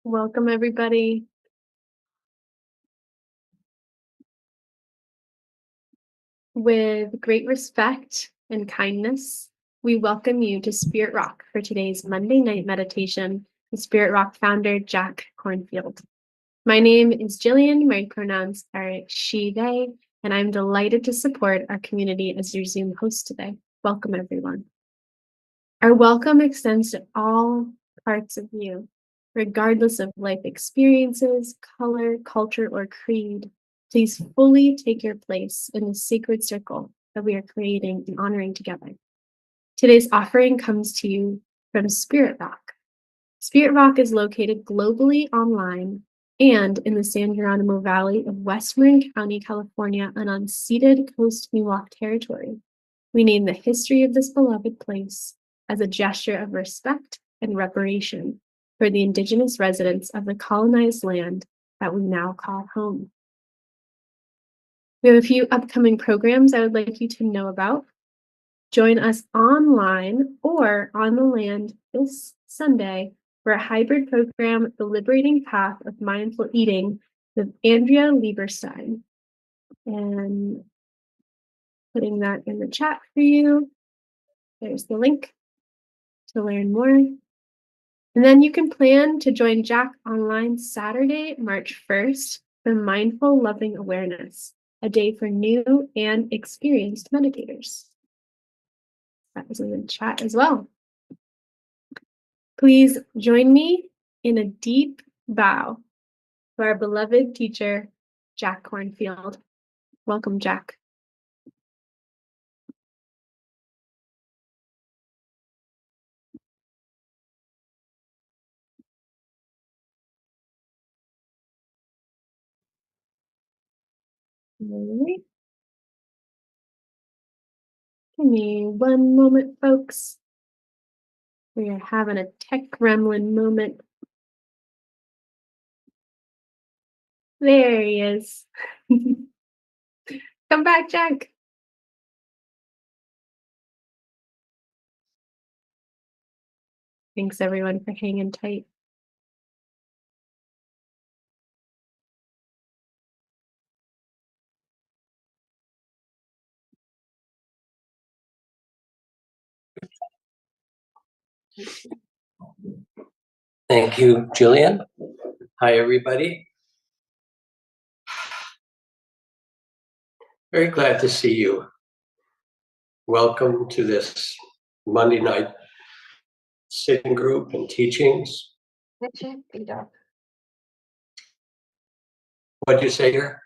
Welcome, everybody. With great respect and kindness, we welcome you to Spirit Rock for today's Monday night meditation with Spirit Rock founder Jack Kornfield. My name is Jillian. My pronouns are she, they, and I'm delighted to support our community as your Zoom host today. Welcome, everyone. Our welcome extends to all parts of you, regardless of life experiences, color, culture, or creed. Please fully take your place in the sacred circle that we are creating and honoring together. Today's offering comes to you from Spirit Rock. Spirit Rock is located globally online and in the San Geronimo Valley of West Marin County, California, an unceded Coast Miwok territory. We name the history of this beloved place as a gesture of respect and reparation for the indigenous residents of the colonized land that we now call home. We have a few upcoming programs I would like you to know about. Join us online or on the land this Sunday for a hybrid program, The Liberating Path of Mindful Eating with Andrea Lieberstein. And putting that in the chat for you. There's the link to learn more. And then you can plan to join Jack online Saturday, March 1st for Mindful Loving Awareness, a day for new and experienced meditators. That is in the chat as well. Please join me in a deep bow to our beloved teacher, Jack Kornfield. Welcome, Jack. All right. Give me one moment, folks. We are having a tech gremlin moment. There he is. Come back, Jack. Thanks, everyone, for hanging tight. Thank you, Jillian. Hi, everybody. Very glad to see you. Welcome to this Monday night sitting group and teachings. What'd you say here?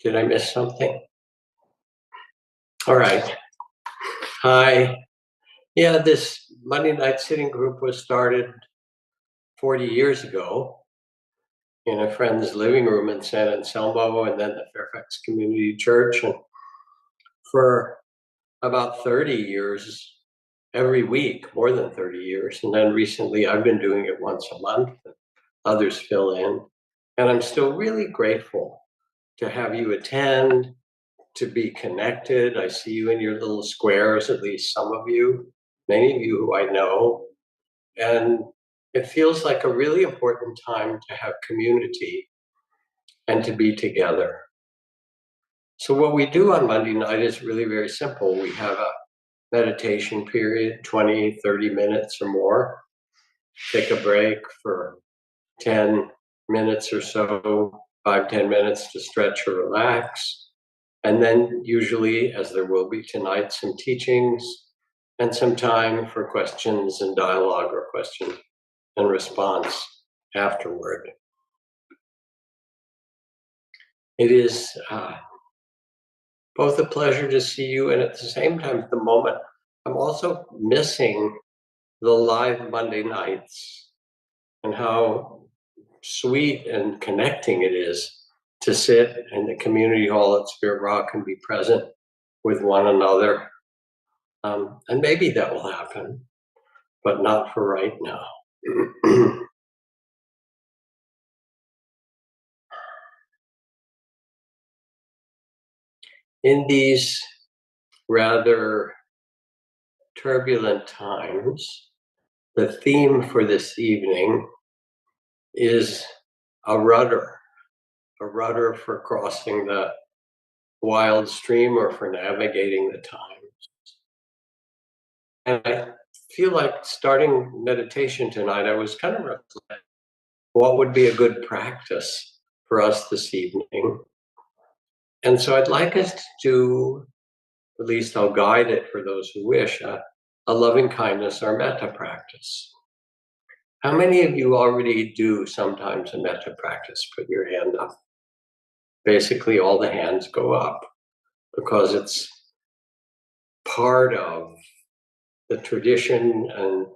Did I miss something? All right. Hi. Yeah, this Monday night sitting group was started 40 years ago in a friend's living room in San Anselmo and then the Fairfax Community Church. And for about 30 years, every week, more than 30 years. And then recently I've been doing it once a month. Others fill in. And I'm still really grateful to have you attend, to be connected. I see you in your little squares, at least some of you, many of you who I know. And it feels like a really important time to have community and to be together. So what we do on Monday night is really very simple. We have a meditation period, 20, 30 minutes or more. Take a break for 10 minutes or so, 5-10 minutes to stretch or relax. And then usually, as there will be tonight, some teachings and some time for questions and dialogue or question and response afterward. It is both a pleasure to see you, and at the same time, at the moment, I'm also missing the live Monday nights and how sweet and connecting it is to sit in the community hall at Spirit Rock and be present with one another. And maybe that will happen, but not for right now. In these rather turbulent times, The theme for this evening is a rudder for crossing the wild stream or for navigating the times. And I feel like starting meditation tonight, I was kind of reflecting what would be a good practice for us this evening. And so I'd like us to do, at least I'll guide it for those who wish, a loving kindness or metta practice. How many of you already do sometimes a metta practice? Put your hand up. Basically, all the hands go up because it's part of the tradition and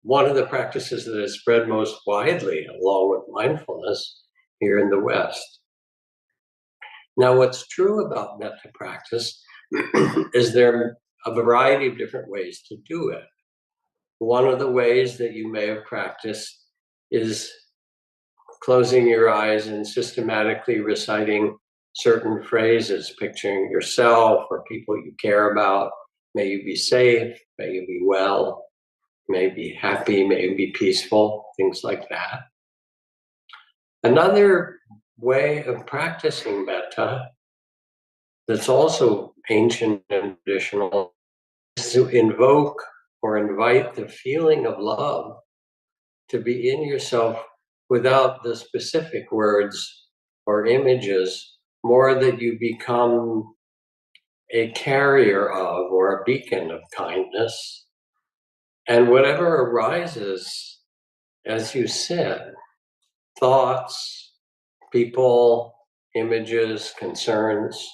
one of the practices that is spread most widely, along with mindfulness, here in the West. Now, what's true about metta practice is there are a variety of different ways to do it. One of the ways that you may have practiced is closing your eyes and systematically reciting certain phrases, picturing yourself or people you care about. May you be safe, may you be well, may you be happy, may you be peaceful, things like that. Another way of practicing metta that's also ancient and traditional is to invoke or invite the feeling of love to be in yourself without the specific words or images, more that you become a carrier of or a beacon of kindness. And whatever arises as you sit, thoughts, people, images, concerns,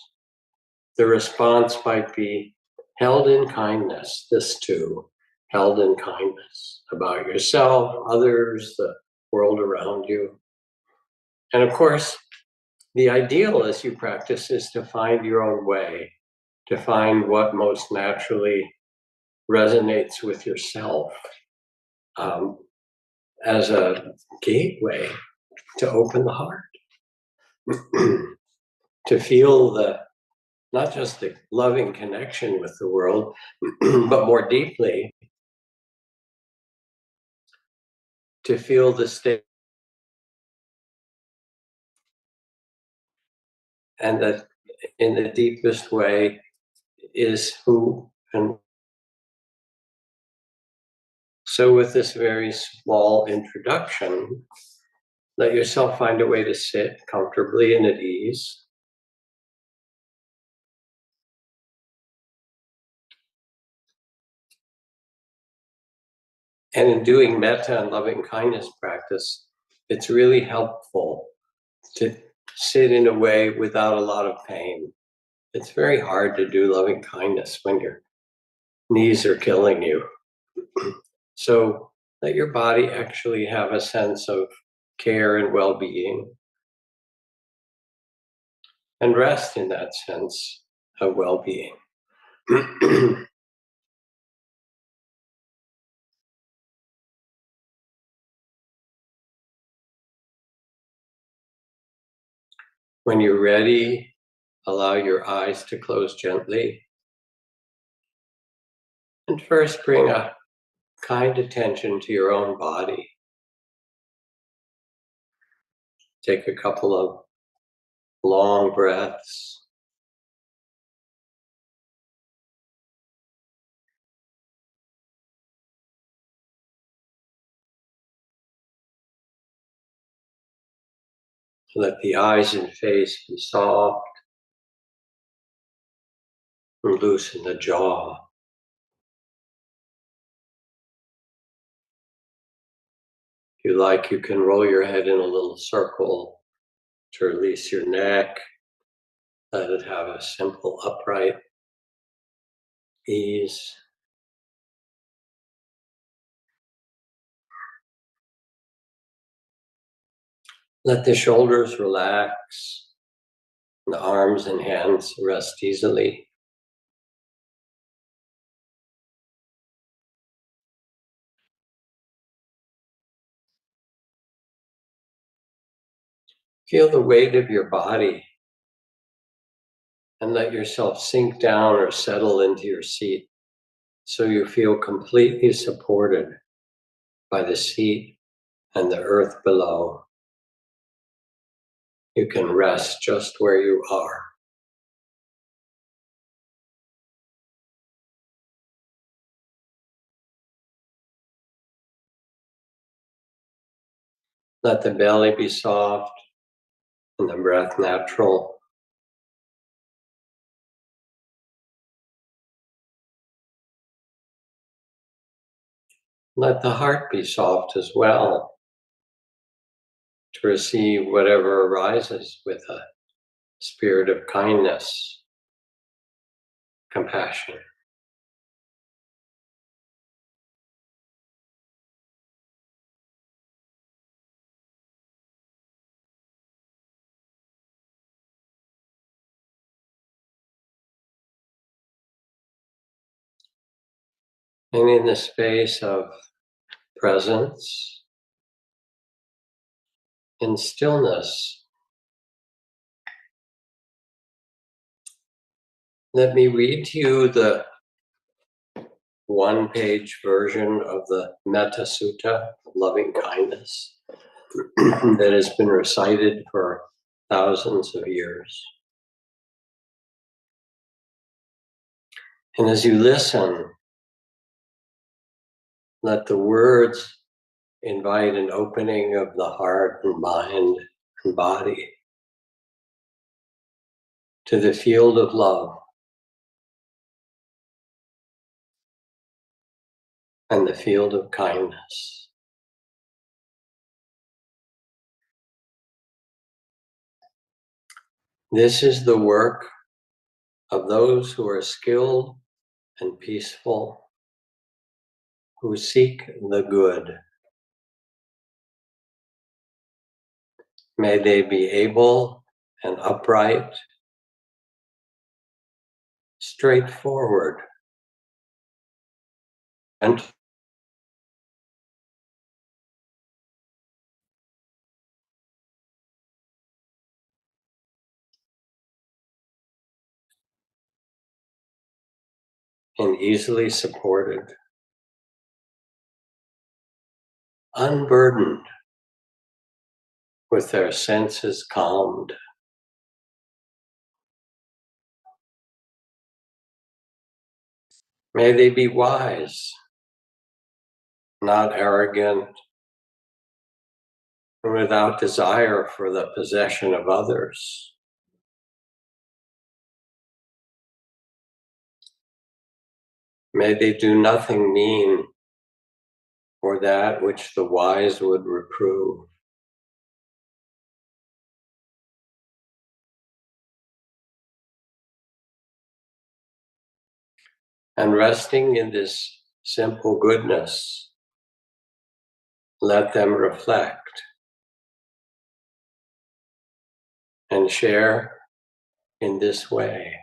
the response might be held in kindness, this too, held in kindness about yourself, others, the world around you. And of course, the ideal as you practice is to find your own way, to find what most naturally resonates with yourself um, as a gateway to open the heart, to feel the not just the loving connection with the world, but more deeply, to feel the state and that in the deepest way is who and so with this very small introduction, let yourself find a way to sit comfortably and at ease. And in doing metta and loving kindness practice, it's really helpful to sit in a way without a lot of pain. It's very hard to do loving kindness when your knees are killing you. So let your body actually have a sense of care and well-being and rest in that sense of well-being. When you're ready, allow your eyes to close gently. And first bring a kind attention to your own body. Take a couple of long breaths. Let the eyes and face be soft and loosen the jaw. If you like, you can roll your head in a little circle to release your neck. Let it have a simple upright ease. Let the shoulders relax, the arms and hands rest easily. Feel the weight of your body and let yourself sink down or settle into your seat so you feel completely supported by the seat and the earth below. You can rest just where you are. Let the belly be soft and the breath natural. Let the heart be soft as well, to receive whatever arises with a spirit of kindness, compassion. And in the space of presence and stillness, let me read to you the one-page version of the Metta Sutta, loving kindness, that has been recited for thousands of years. And as you listen, let the words invite an opening of the heart and mind and body to the field of love and the field of kindness. This is the work of those who are skilled and peaceful, who seek the good. May they be able and upright, straightforward, and easily supported, unburdened, with their senses calmed. May they be wise, not arrogant, and without desire for the possession of others. May they do nothing mean or that which the wise would reprove. And resting in this simple goodness, let them reflect and share in this way.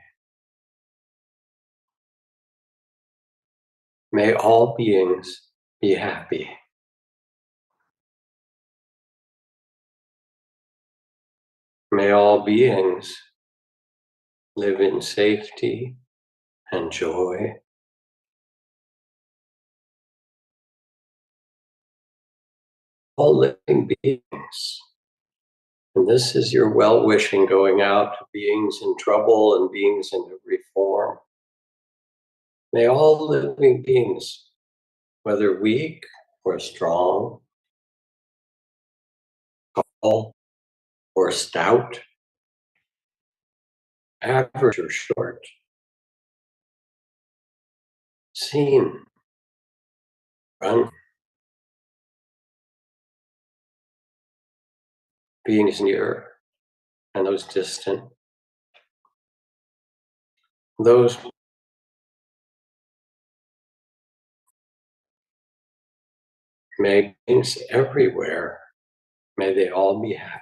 May all beings be happy. May all beings live in safety and joy. All living beings. And this is your well-wishing going out to beings in trouble and beings in every form. May all living beings, whether weak or strong, tall or stout, average or short, seen, unseen, beings near and those distant, those may beings everywhere, may they all be happy.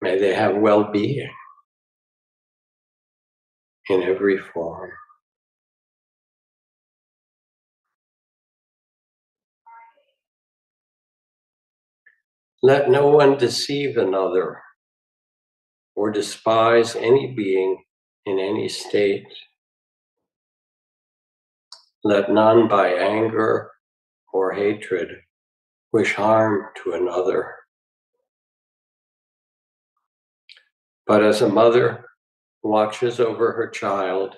May they have well-being in every form. Let no one deceive another or despise any being in any state. Let none by anger or hatred wish harm to another. But as a mother watches over her child,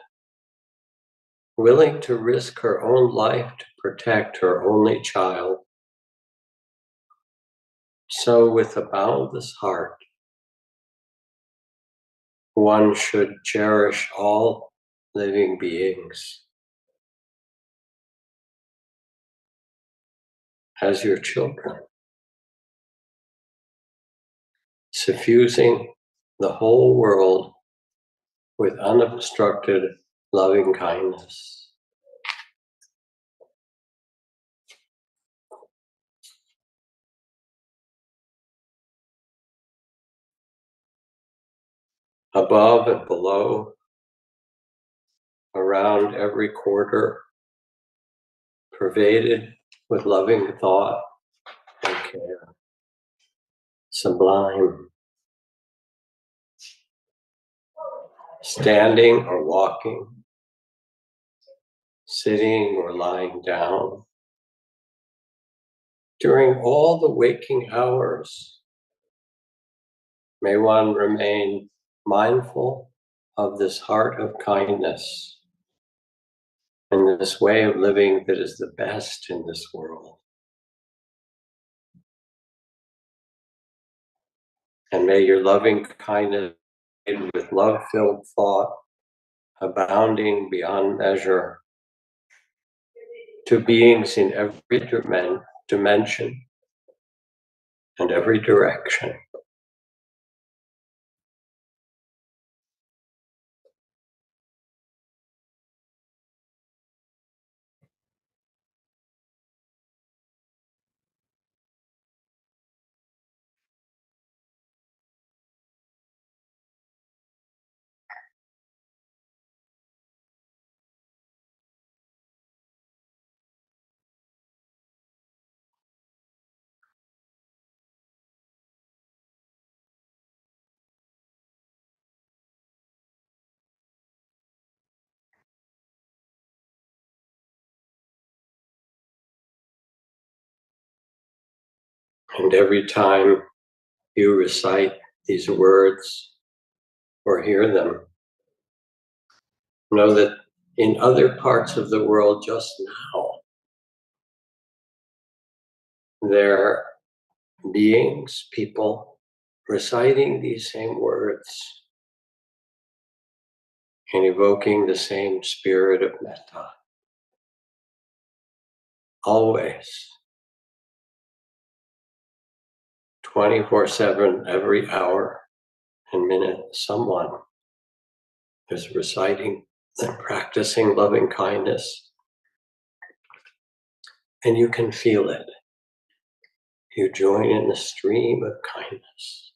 willing to risk her own life to protect her only child, so with a boundless heart, one should cherish all living beings as your children, suffusing the whole world with unobstructed loving kindness. Above and below, around every quarter, pervaded with loving thought and care, sublime, standing or walking, sitting or lying down, during all the waking hours, may one remain mindful of this heart of kindness and this way of living that is the best in this world. And may your loving kindness with love-filled thought abounding beyond measure to beings in every dimension and every direction. And every time you recite these words or hear them, know that in other parts of the world just now, there are beings, people, reciting these same words and evoking the same spirit of metta. Always, 24/7, every hour and minute, someone is reciting and practicing loving kindness, and you can feel it. You join in the stream of kindness.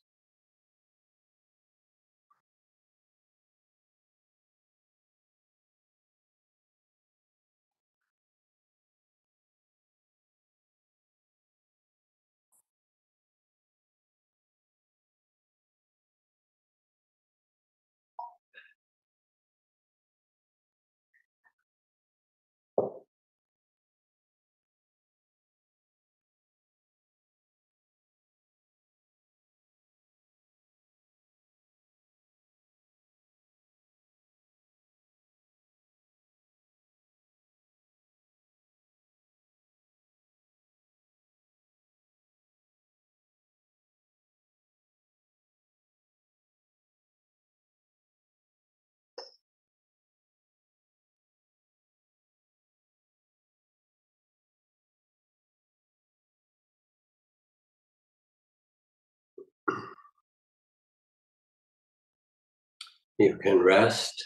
You can rest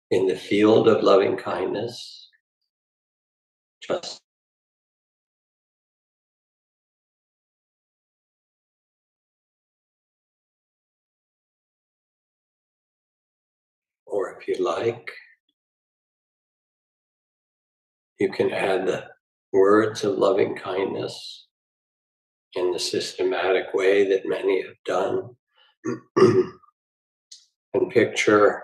in the field of loving kindness, just or if you like, you can add the words of loving kindness in the systematic way that many have done. And picture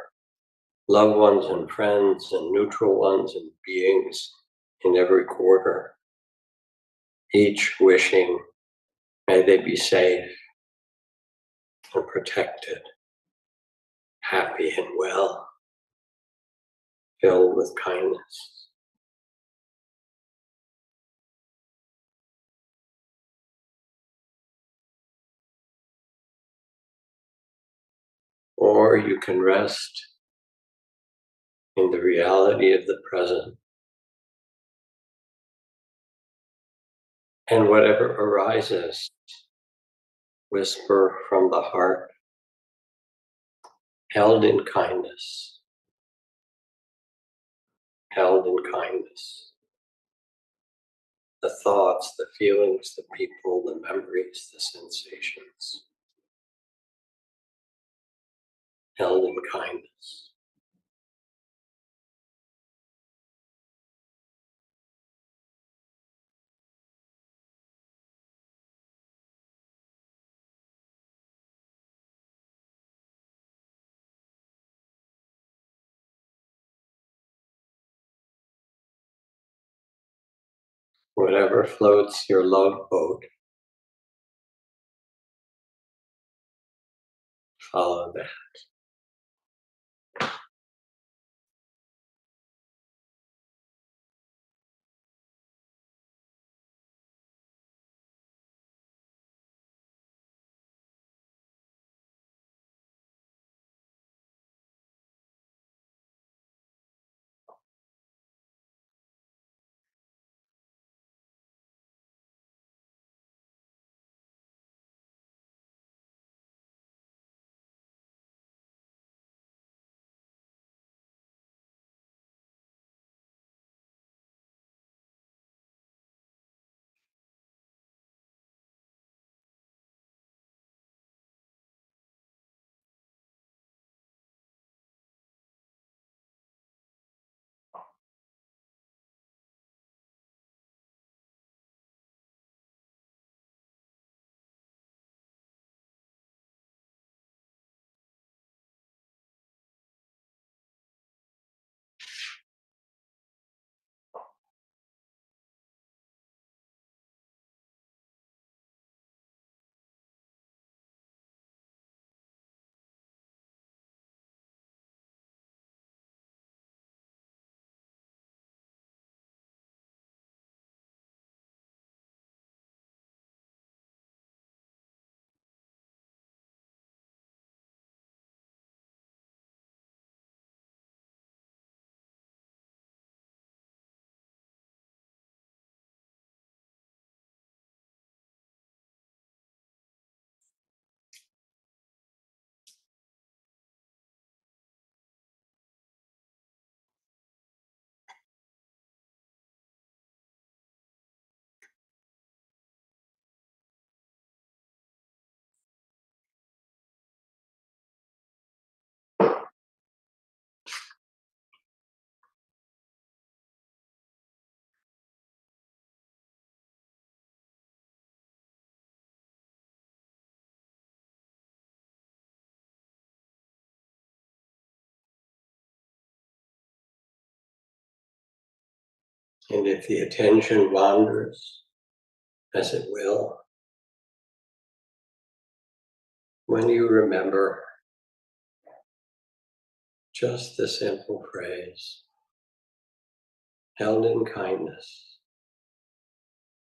loved ones and friends and neutral ones and beings in every quarter, each wishing may they be safe and protected, happy and well, filled with kindness. Or you can rest in the reality of the present, and whatever arises, whisper from the heart, held in kindness, held in kindness. The thoughts, the feelings, the people, the memories, the sensations, held in kindness. Whatever floats your love boat, follow that. And if the attention wanders, as it will, when you remember just the simple phrase, held in kindness,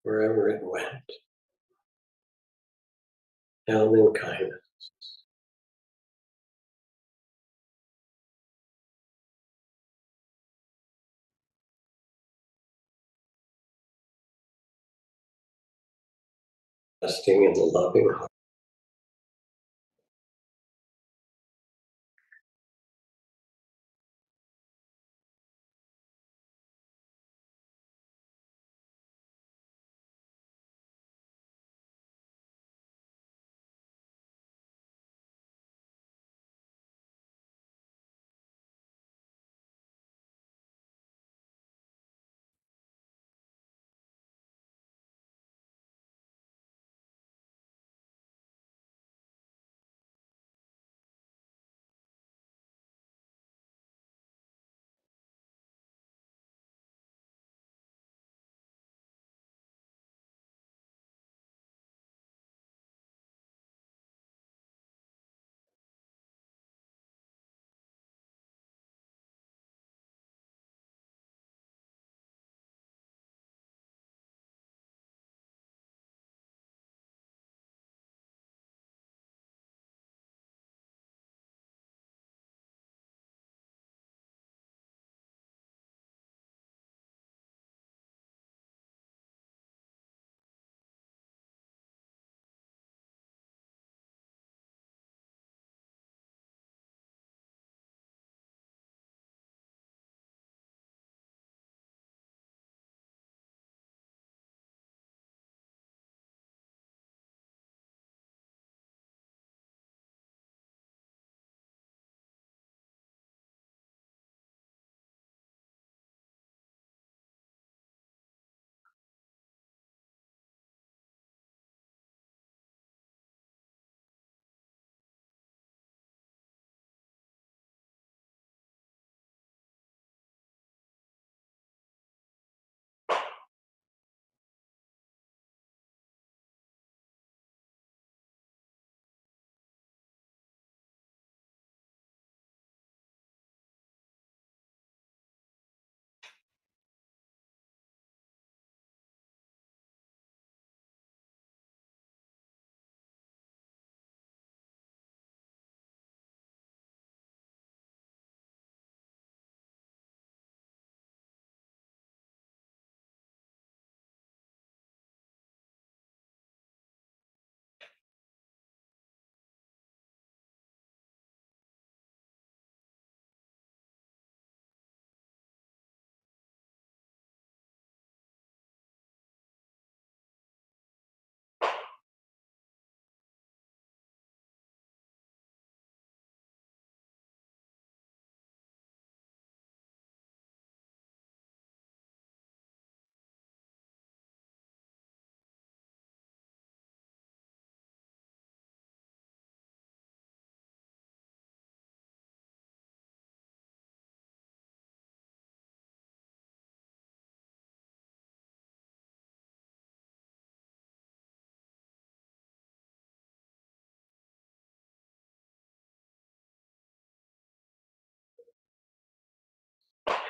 wherever it went, held in kindness, resting in the loving heart.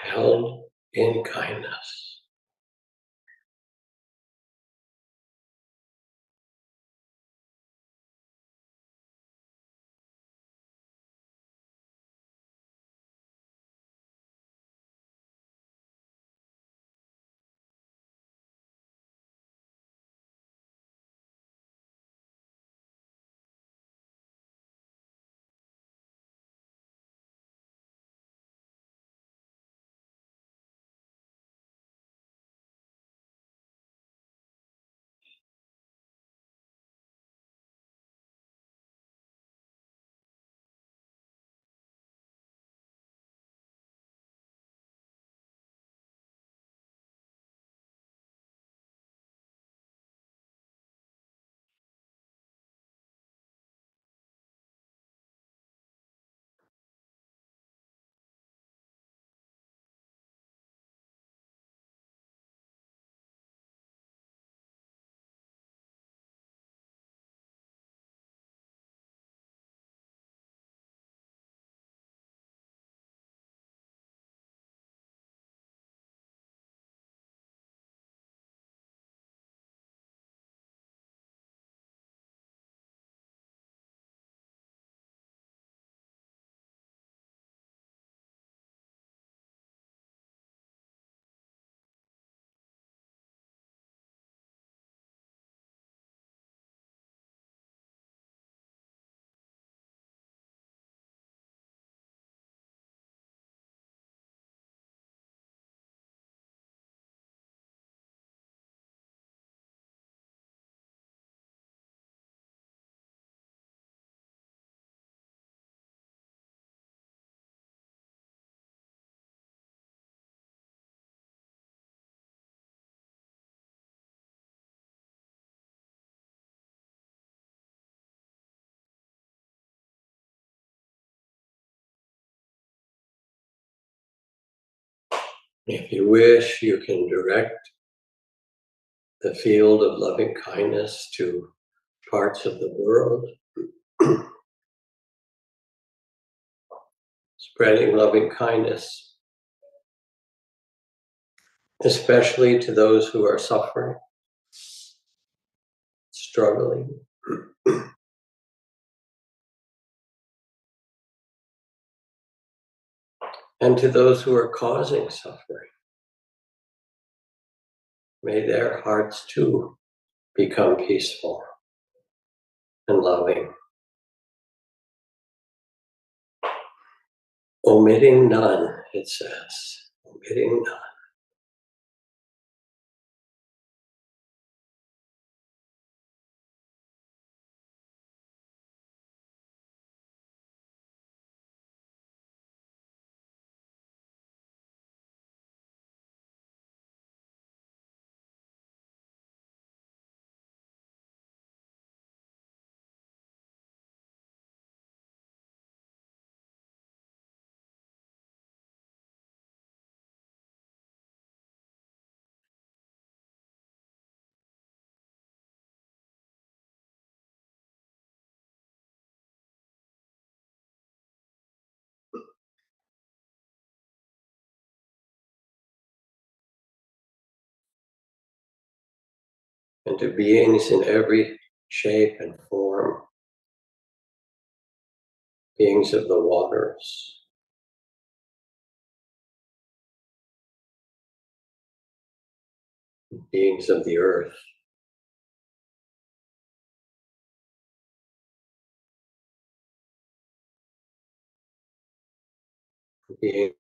held in kindness. If you wish, you can direct the field of loving kindness to parts of the world, spreading loving kindness, especially to those who are suffering, struggling, and to those who are causing suffering. May their hearts too become peaceful and loving, omitting none, it says, omitting none. And to beings in every shape and form, beings of the waters, beings of the earth, being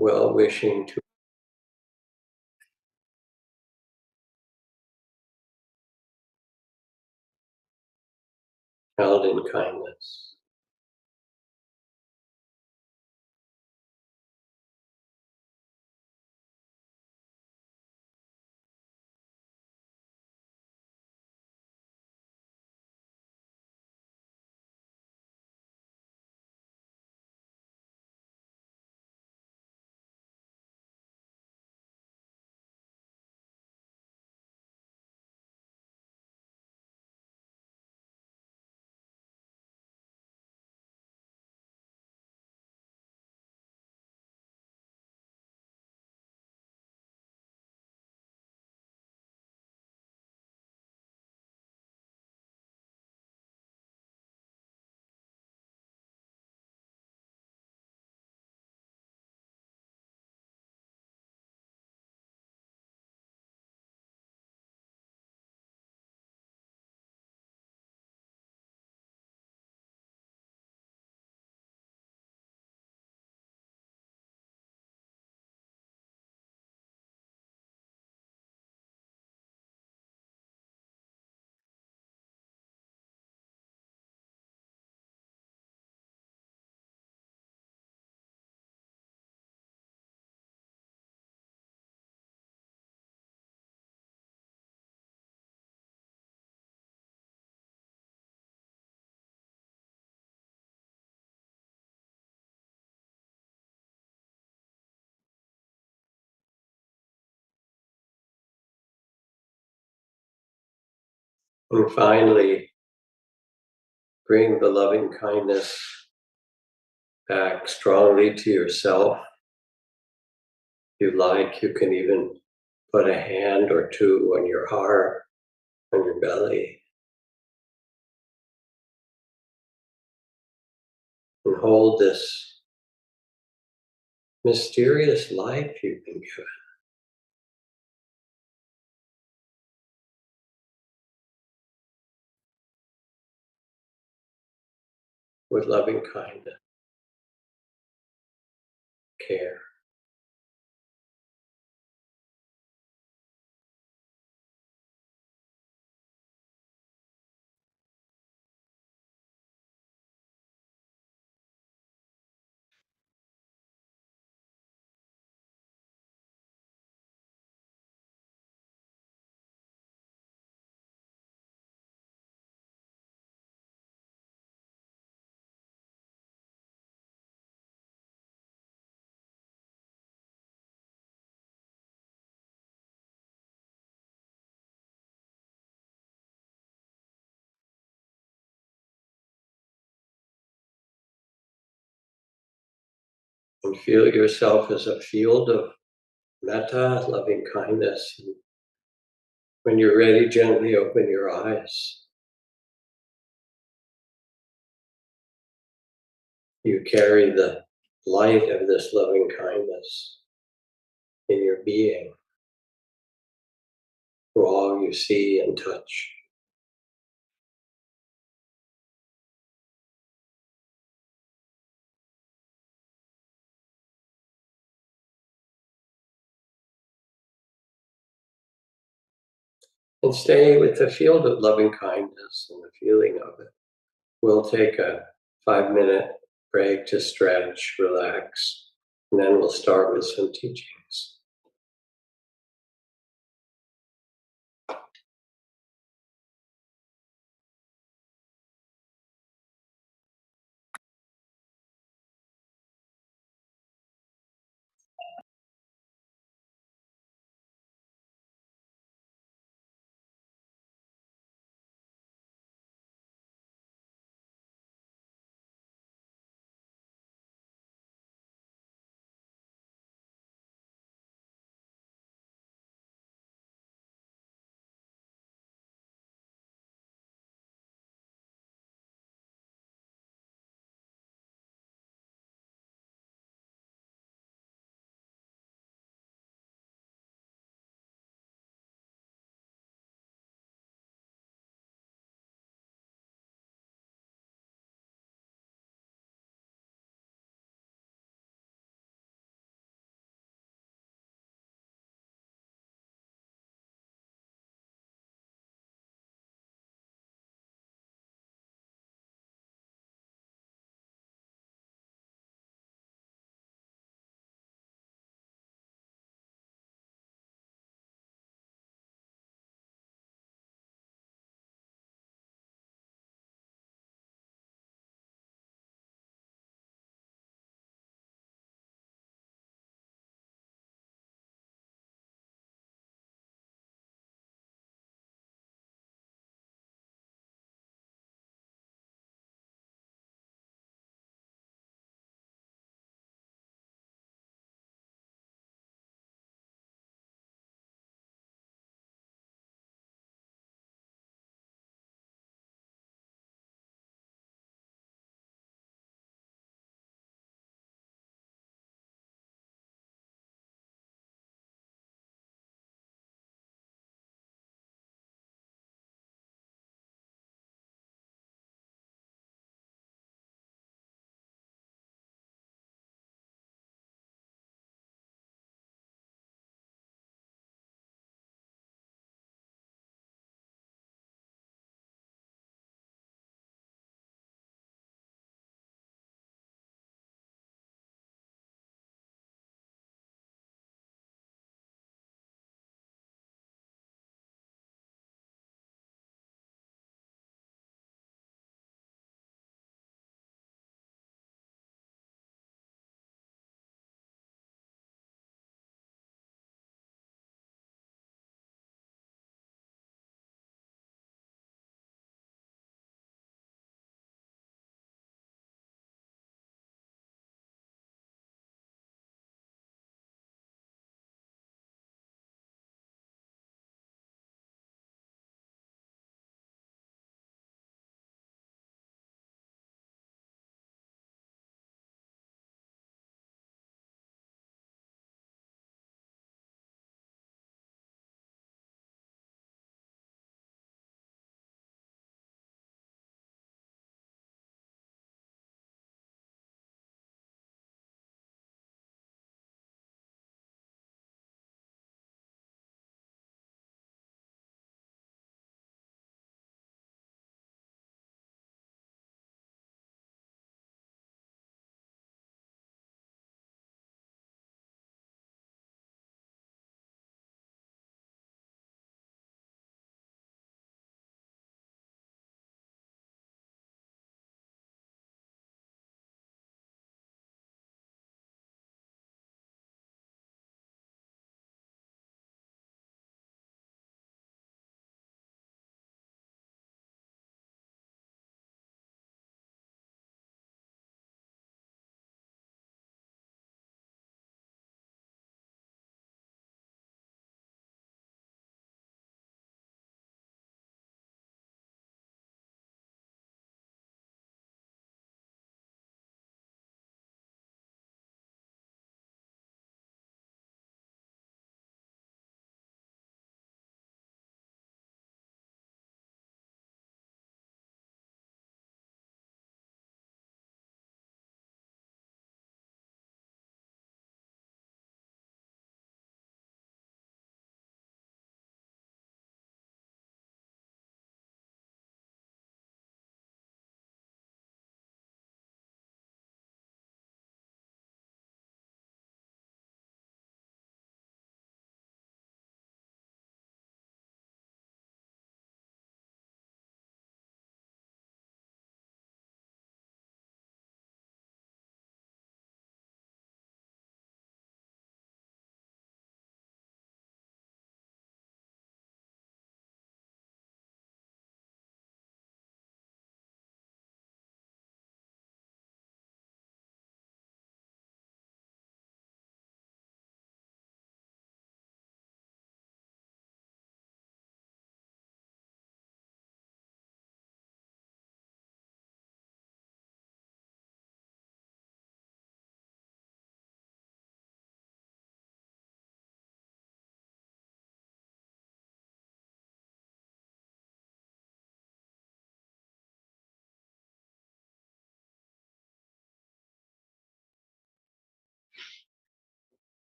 well-wishing to held in kindness. And finally, bring the loving kindness back strongly to yourself. If you like, you can even put a hand or two on your heart, on your belly, and hold this mysterious life you've been given with loving kindness, care. And feel yourself as a field of metta, loving kindness. And when you're ready, gently open your eyes. You carry the light of this loving kindness in your being through all you see and touch. And stay with the field of loving kindness and the feeling of it. We'll take a 5-minute break to stretch, relax, and then we'll start with some teachings.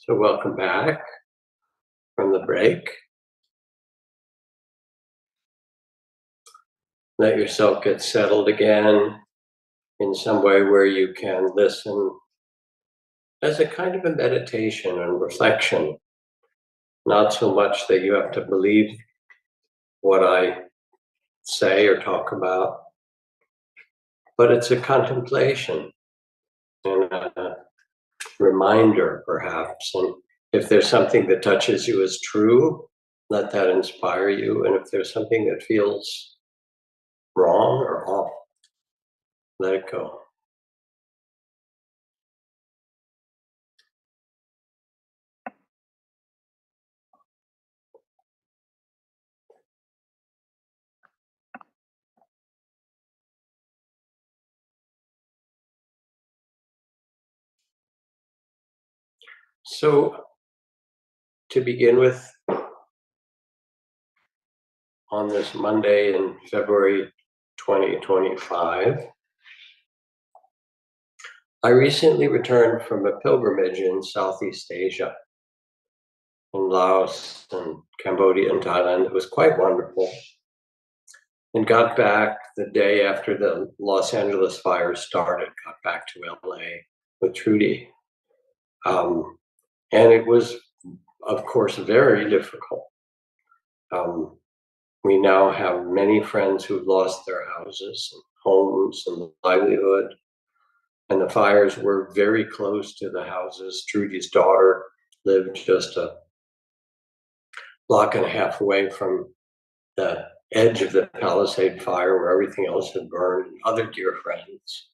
So welcome back from the break. Let yourself get settled again in some way where you can listen as a kind of a meditation and reflection, not so much that you have to believe what I say or talk about, but it's a contemplation and a reminder, perhaps. And if there's something that touches you as true, let that inspire you. And if there's something that feels wrong or off, let it go. So, to begin with, on this Monday in February 2025, I recently returned from a pilgrimage in Southeast Asia, in Laos and Cambodia and Thailand. It was quite wonderful. And got back the day after the Los Angeles fires started, got back to LA with Trudy. And it was, of course, very difficult. We now have many friends who've lost their houses and homes and livelihood. And the fires were very close to the houses. Trudy's daughter lived just a block and a half away from the edge of the Palisade fire where everything else had burned, and other dear friends.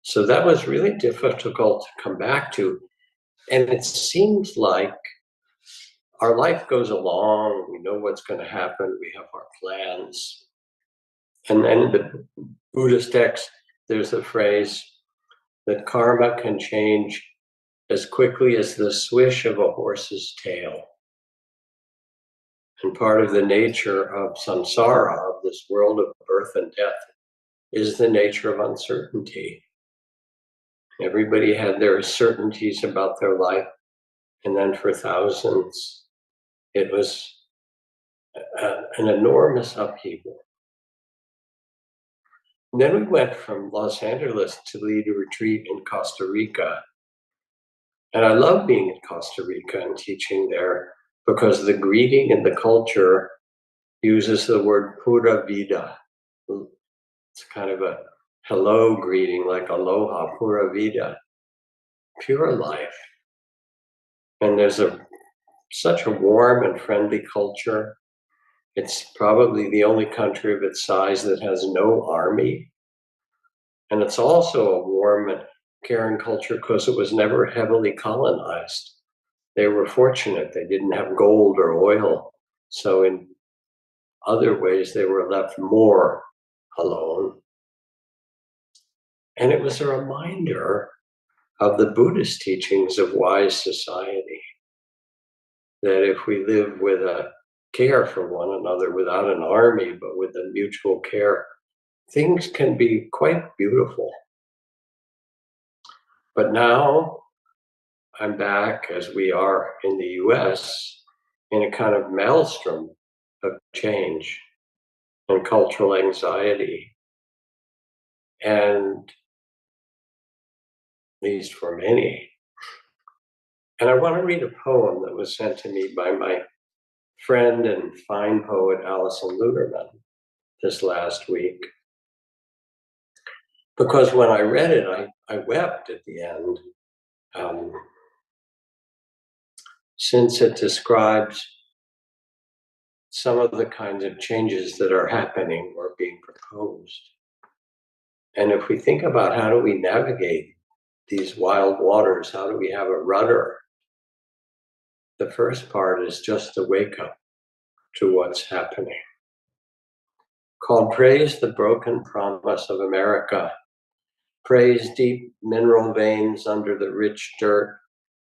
So that was really difficult to come back to. And it seems like our life goes along, we know what's going to happen, we have our plans. And then in the Buddhist text, there's a phrase that karma can change as quickly as the swish of a horse's tail. And part of the nature of samsara, of this world of birth and death, is the nature of uncertainty. Everybody had their certainties about their life, and then for thousands, it was an enormous upheaval. And then we went from Los Angeles to lead a retreat in Costa Rica. And I love being in Costa Rica and teaching there because the greeting and the culture uses the word pura vida. It's kind of a hello greeting, like aloha, pura vida, pure life. And there's such a warm and friendly culture. It's probably the only country of its size that has no army. And it's also a warm and caring culture because it was never heavily colonized. They were fortunate. They didn't have gold or oil. So in other ways, they were left more alone. And it was a reminder of the Buddhist teachings of wise society, that if we live with a care for one another without an army, but with a mutual care, things can be quite beautiful. But now I'm back, as we are in the US, in a kind of maelstrom of change and cultural anxiety. And at least for many. And I want to read a poem that was sent to me by my friend and fine poet Alison Luderman this last week. Because when I read it, I wept at the end, since it describes some of the kinds of changes that are happening or being proposed. And if we think about how do we navigate these wild waters, how do we have a rudder? The first part is just to wake up to what's happening. Called Praise the Broken Promise of America. Praise deep mineral veins under the rich dirt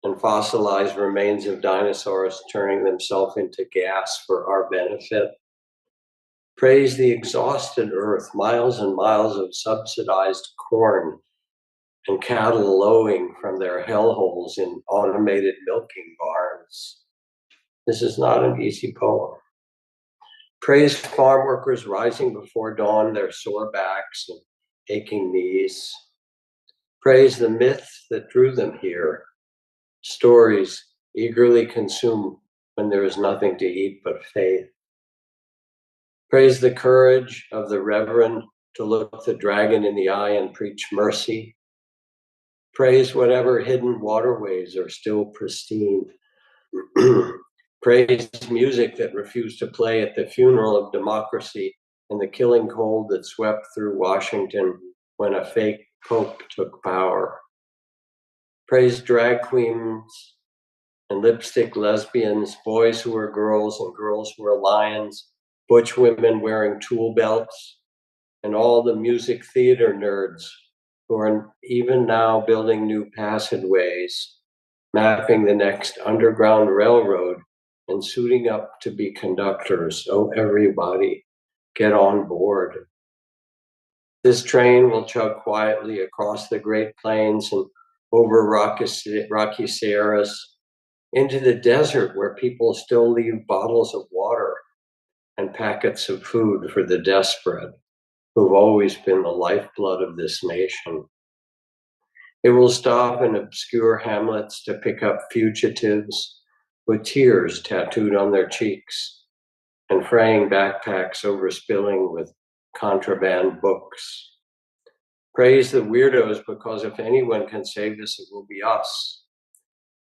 and fossilized remains of dinosaurs turning themselves into gas for our benefit. Praise the exhausted earth, miles and miles of subsidized corn and cattle lowing from their hellholes in automated milking barns. This is not an easy poem. Praise farm workers rising before dawn, their sore backs and aching knees. Praise the myths that drew them here, stories eagerly consumed when there is nothing to eat but faith. Praise the courage of the reverend to look the dragon in the eye and preach mercy. Praise whatever hidden waterways are still pristine. Praise music that refused to play at the funeral of democracy and the killing cold that swept through Washington when a fake pope took power. Praise drag queens and lipstick lesbians, boys who are girls and girls who are lions, butch women wearing tool belts, and all the music theater nerds who are even now building new passageways, mapping the next underground railroad and suiting up to be conductors. Oh, everybody, get on board. This train will chug quietly across the Great Plains and over rocky Sierras into the desert where people still leave bottles of water and packets of food for the desperate, who've always been the lifeblood of this nation. It will stop in obscure hamlets to pick up fugitives with tears tattooed on their cheeks and fraying backpacks overspilling with contraband books. Praise the weirdos, because if anyone can save us, it will be us.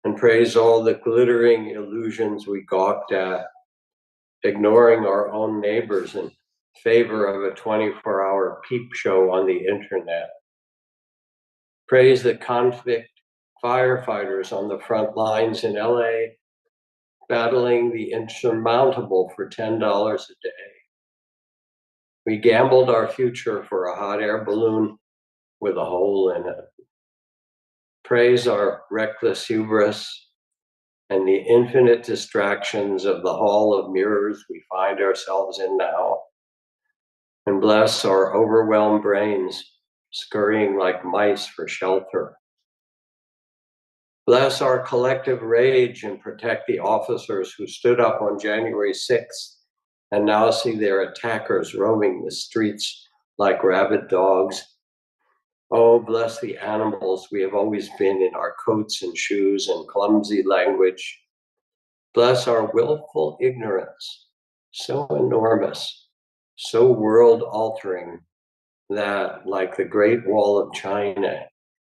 And praise all the glittering illusions we gawked at, ignoring our own neighbors in favor of a 24-hour peep show on the internet. Praise the convict firefighters on the front lines in LA, battling the insurmountable for $10 a day. We gambled our future for a hot air balloon with a hole in it. Praise our reckless hubris and the infinite distractions of the hall of mirrors we find ourselves in now. And bless our overwhelmed brains, scurrying like mice for shelter. Bless our collective rage and protect the officers who stood up on January 6th and now see their attackers roaming the streets like rabid dogs. Oh, bless the animals we have always been in our coats and shoes and clumsy language. Bless our willful ignorance, so enormous, so world-altering that, like the Great Wall of China,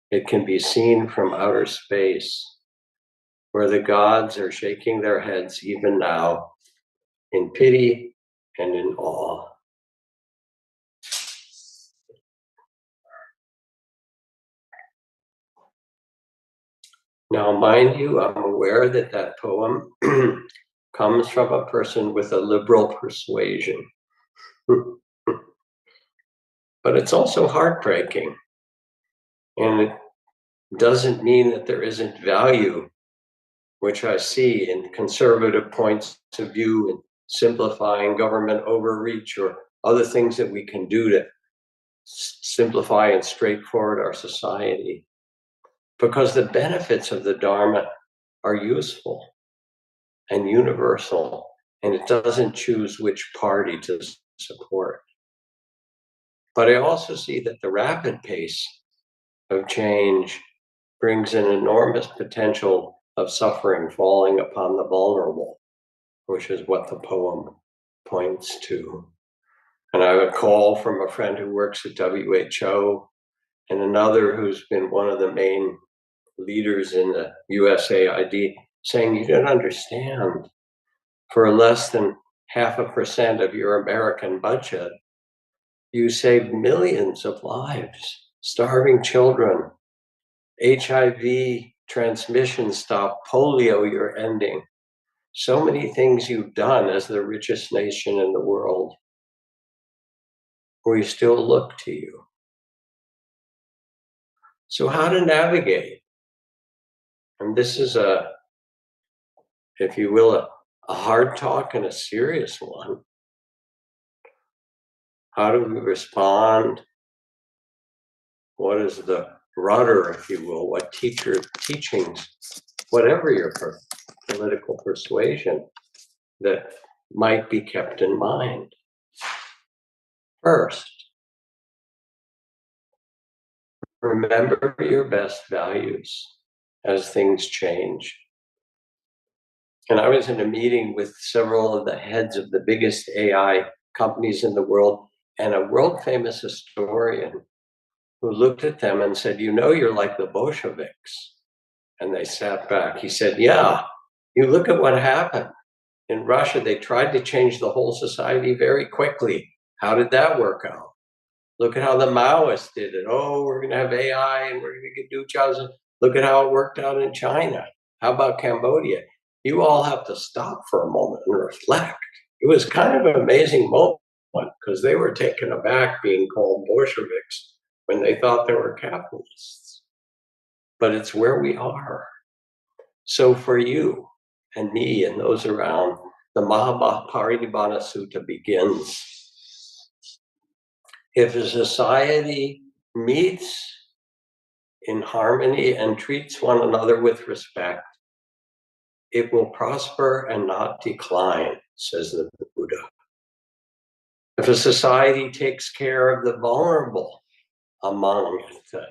it can be seen from outer space, where the gods are shaking their heads even now, in pity and in awe. Now, mind you, I'm aware that that poem comes from a person with a liberal persuasion. But it's also heartbreaking. And it doesn't mean that there isn't value, which I see in conservative points of view and simplifying government overreach or other things that we can do to simplify and straightforward our society. Because the benefits of the Dharma are useful and universal, and it doesn't choose which party to support. But I also see that the rapid pace of change brings an enormous potential of suffering falling upon the vulnerable, which is what the poem points to. And I have a call from a friend who works at WHO and another who's been one of the main leaders in the USAID saying, you don't understand, for less than 0.5% of your American budget, you save millions of lives, starving children, HIV transmission stop, polio you're ending. So many things you've done as the richest nation in the world. We still look to you. So how to navigate? And this is a, if you will, a hard talk and a serious one. How do we respond? What is the rudder, if you will, what teachings, whatever your political persuasion, that might be kept in mind. First, remember your best values as things change. And I was in a meeting with several of the heads of the biggest AI companies in the world, and a world famous historian who looked at them and said, "You know, you're like the Bolsheviks." And they sat back. He said, "Yeah, you look at what happened. In Russia, they tried to change the whole society very quickly. How did that work out? Look at how the Maoists did it. Oh, we're going to have AI and we're going to do jobs. Look at how it worked out in China. How about Cambodia?" You all have to stop for a moment and reflect. It was kind of an amazing moment because they were taken aback being called Bolsheviks when they thought they were capitalists. But it's where we are. So for you and me and those around, the Mahabharata Sutta begins. If a society meets in harmony and treats one another with respect, it will prosper and not decline, says the Buddha. If a society takes care of the vulnerable among the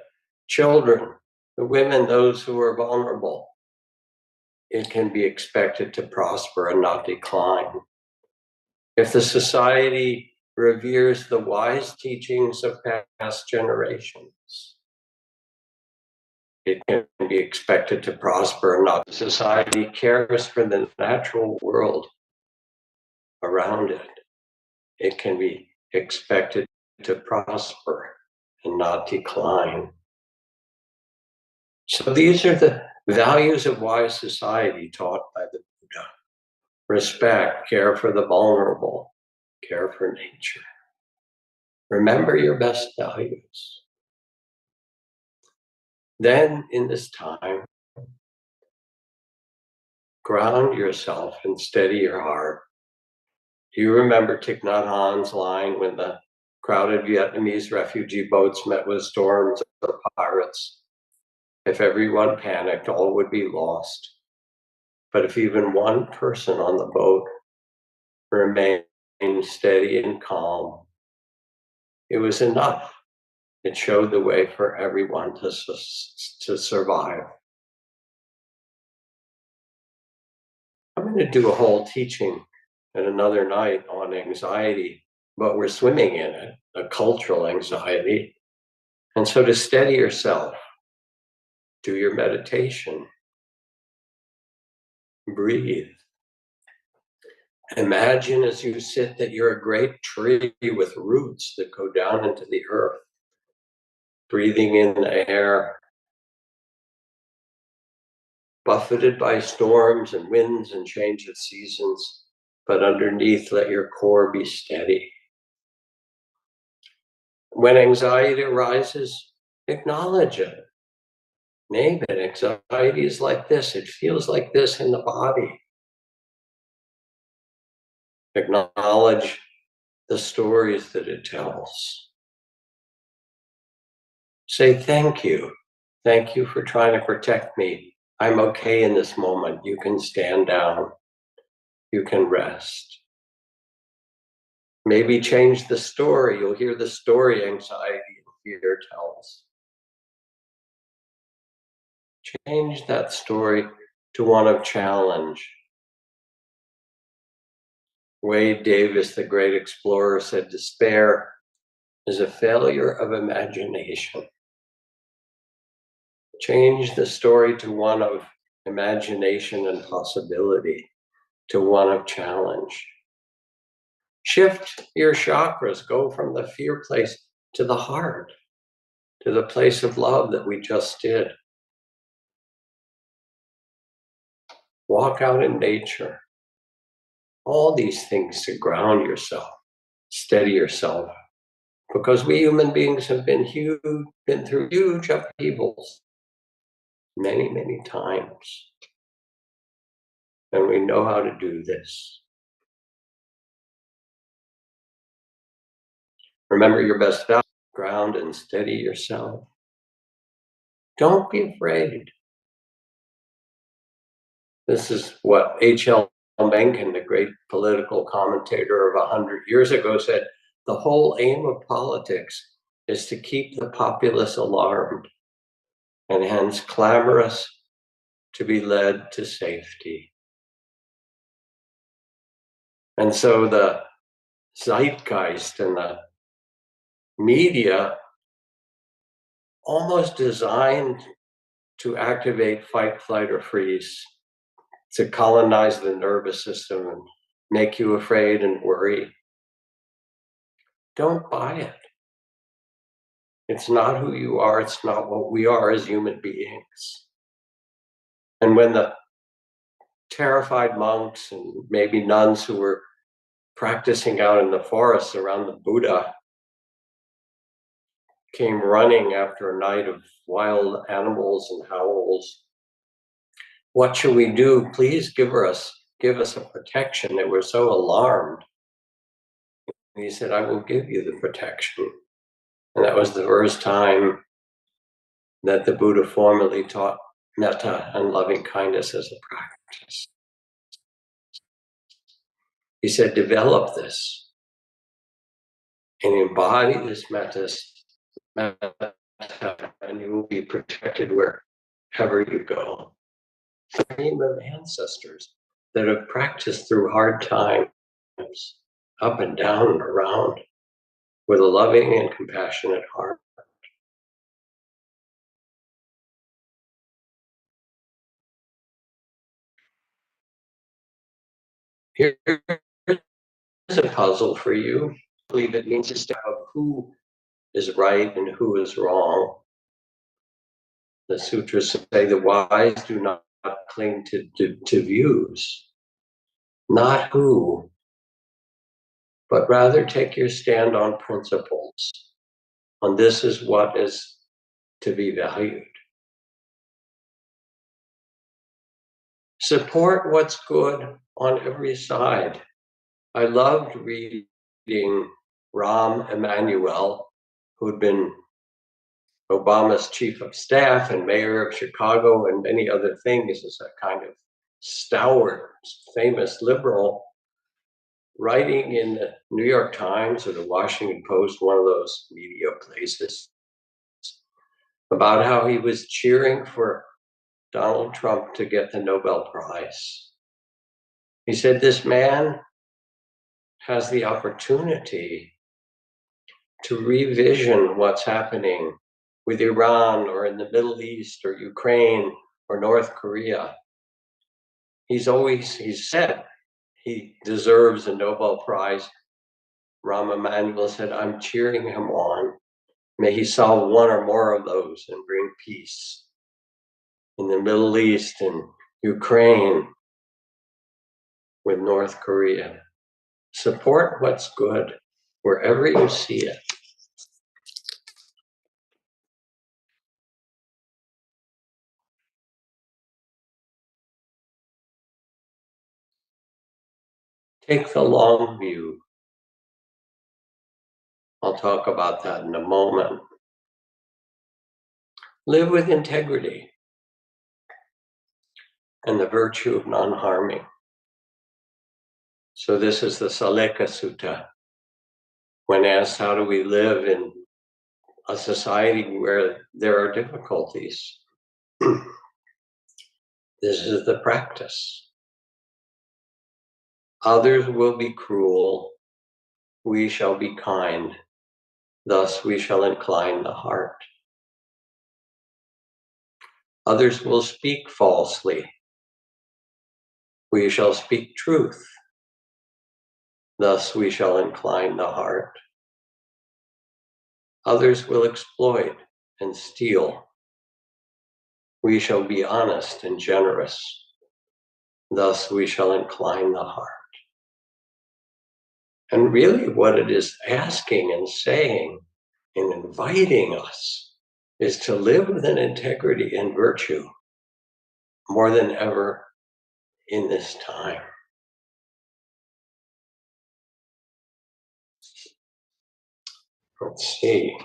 children, the women, those who are vulnerable, it can be expected to prosper and not decline. If the society reveres the wise teachings of past generations, it can be expected to prosper and not. Society cares for the natural world around it. It can be expected to prosper and not decline. So these are the values of wise society taught by the Buddha. Respect, care for the vulnerable, care for nature. Remember your best values. Then in this time, ground yourself and steady your heart. Do you remember Thich Nhat Hanh's line when the crowded Vietnamese refugee boats met with storms or pirates? If everyone panicked, all would be lost. But if even one person on the boat remained steady and calm, it was enough. It showed the way for everyone to survive. I'm going to do a whole teaching at another night on anxiety, but we're swimming in it, a cultural anxiety. And so to steady yourself, do your meditation, breathe. Imagine as you sit that you're a great tree with roots that go down into the earth, breathing in the air, buffeted by storms and winds and change of seasons, but underneath, let your core be steady. When anxiety arises, acknowledge it. Name it. Anxiety is like this. It feels like this in the body. Acknowledge the stories that it tells. Say thank you. Thank you for trying to protect me. I'm okay in this moment. You can stand down. You can rest. Maybe change the story. You'll hear the story anxiety and fear tells. Change that story to one of challenge. Wade Davis, the great explorer, said despair is a failure of imagination. Change the story to one of imagination and possibility, to one of challenge. Shift your chakras, go from the fear place to the heart, to the place of love that we just did. Walk out in nature. All these things to ground yourself, steady yourself, because we human beings have been through huge upheavals many, many times. And we know how to do this. Remember your best value, ground and steady yourself. Don't be afraid. This is what H.L. Mencken, the great political commentator of 100 years ago, said. The whole aim of politics is to keep the populace alarmed and hence clamorous to be led to safety. And so the zeitgeist and the media almost designed to activate fight, flight, or freeze, to colonize the nervous system and make you afraid and worry. Don't buy it. It's not who you are. It's not what we are as human beings. And when the terrified monks and maybe nuns who were practicing out in the forests around the Buddha came running after a night of wild animals and howls, what should we do? Please give us a protection. They were so alarmed. And he said, I will give you the protection. And that was the first time that the Buddha formally taught metta and loving kindness as a practice. He said, develop this and embody this metta, and you will be protected wherever you go. The name of ancestors that have practiced through hard times, up and down and around, with a loving and compassionate heart. Here's a puzzle for you. I believe it means to step up who is right and who is wrong. The sutras say the wise do not cling to views, not who, but rather take your stand on principles. On this is what is to be valued. Support what's good on every side. I loved reading Rahm Emanuel, who'd been Obama's chief of staff and mayor of Chicago and many other things as a kind of stalwart, famous liberal, writing in the New York Times or the Washington Post, one of those media places, about how he was cheering for Donald Trump to get the Nobel Prize. He said, this man has the opportunity to revision what's happening with Iran or in the Middle East or Ukraine or North Korea. He's said he deserves a Nobel Prize. Rahm Emanuel said, I'm cheering him on. May he solve one or more of those and bring peace in the Middle East and Ukraine with North Korea. Support what's good wherever you see it. Take the long view. I'll talk about that in a moment. Live with integrity and the virtue of non-harming. So this is the Saleka Sutta. When asked, how do we live in a society where there are difficulties? This is the practice. Others will be cruel. We shall be kind. Thus we shall incline the heart. Others will speak falsely. We shall speak truth. Thus we shall incline the heart. Others will exploit and steal. We shall be honest and generous. Thus we shall incline the heart. And really what it is asking and saying and inviting us is to live with an integrity and virtue more than ever in this time. Let's see.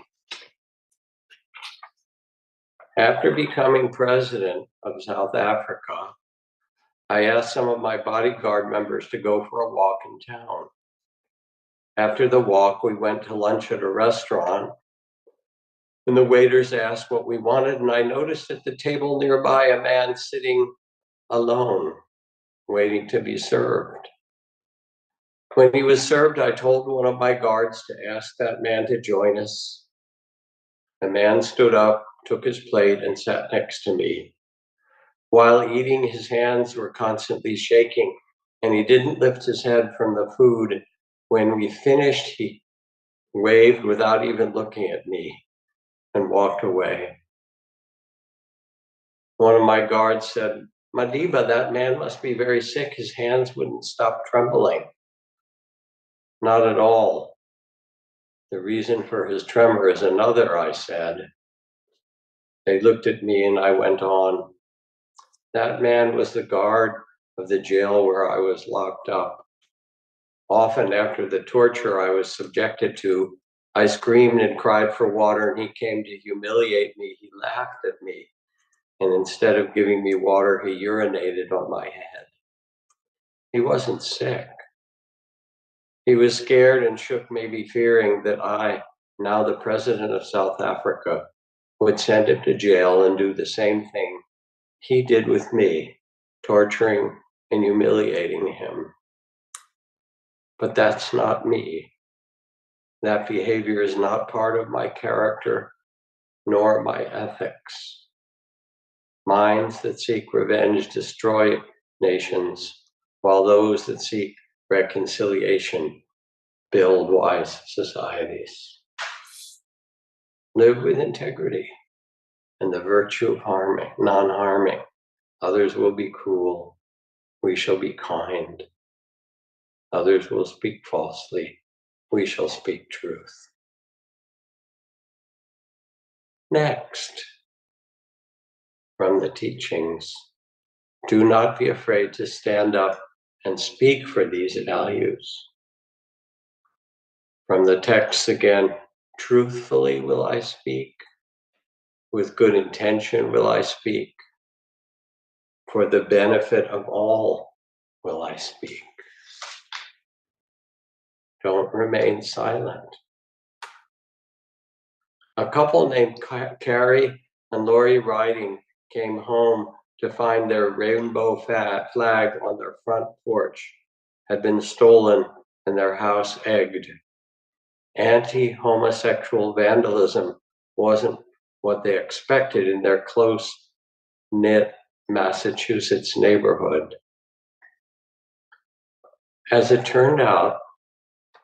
After becoming president of South Africa, I asked some of my bodyguard members to go for a walk in town. After the walk, we went to lunch at a restaurant, and the waiters asked what we wanted, and I noticed at the table nearby a man sitting alone, waiting to be served. When he was served, I told one of my guards to ask that man to join us. The man stood up, took his plate, and sat next to me. While eating, his hands were constantly shaking, and he didn't lift his head from the food. When we finished, he waved without even looking at me and walked away. One of my guards said, "Madiba, that man must be very sick. His hands wouldn't stop trembling." "Not at all. The reason for his tremor is another," I said. They looked at me and I went on. "That man was the guard of the jail where I was locked up. Often after the torture I was subjected to, I screamed and cried for water, and he came to humiliate me. He laughed at me, and instead of giving me water, he urinated on my head. He wasn't sick. He was scared and shook, maybe fearing that I, now the president of South Africa, would send him to jail and do the same thing he did with me, torturing and humiliating him. But that's not me. That behavior is not part of my character nor my ethics. Minds that seek revenge destroy nations, while those that seek reconciliation build wise societies. Live with integrity and the virtue of harming, non-harming. Others will be cruel. We shall be kind. Others will speak falsely. We shall speak truth. Next, from the teachings, do not be afraid to stand up and speak for these values. From the text again, truthfully will I speak, with good intention will I speak, for the benefit of all will I speak. Don't remain silent. A couple named Carrie and Lori Riding came home to find their rainbow flag on their front porch had been stolen and their house egged. Anti-homosexual vandalism wasn't what they expected in their close-knit Massachusetts neighborhood. As it turned out,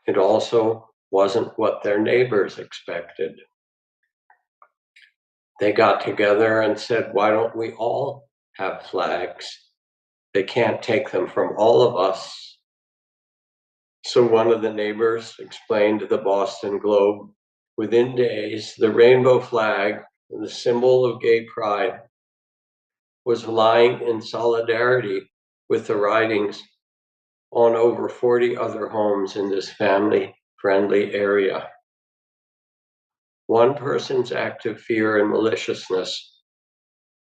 it also wasn't what their neighbors expected. They got together and said, "Why don't we all have flags? They can't take them from all of us." So one of the neighbors explained to the Boston Globe, within days, the rainbow flag, the symbol of gay pride, was lying in solidarity with the Ridings on over 40 other homes in this family-friendly area. One person's act of fear and maliciousness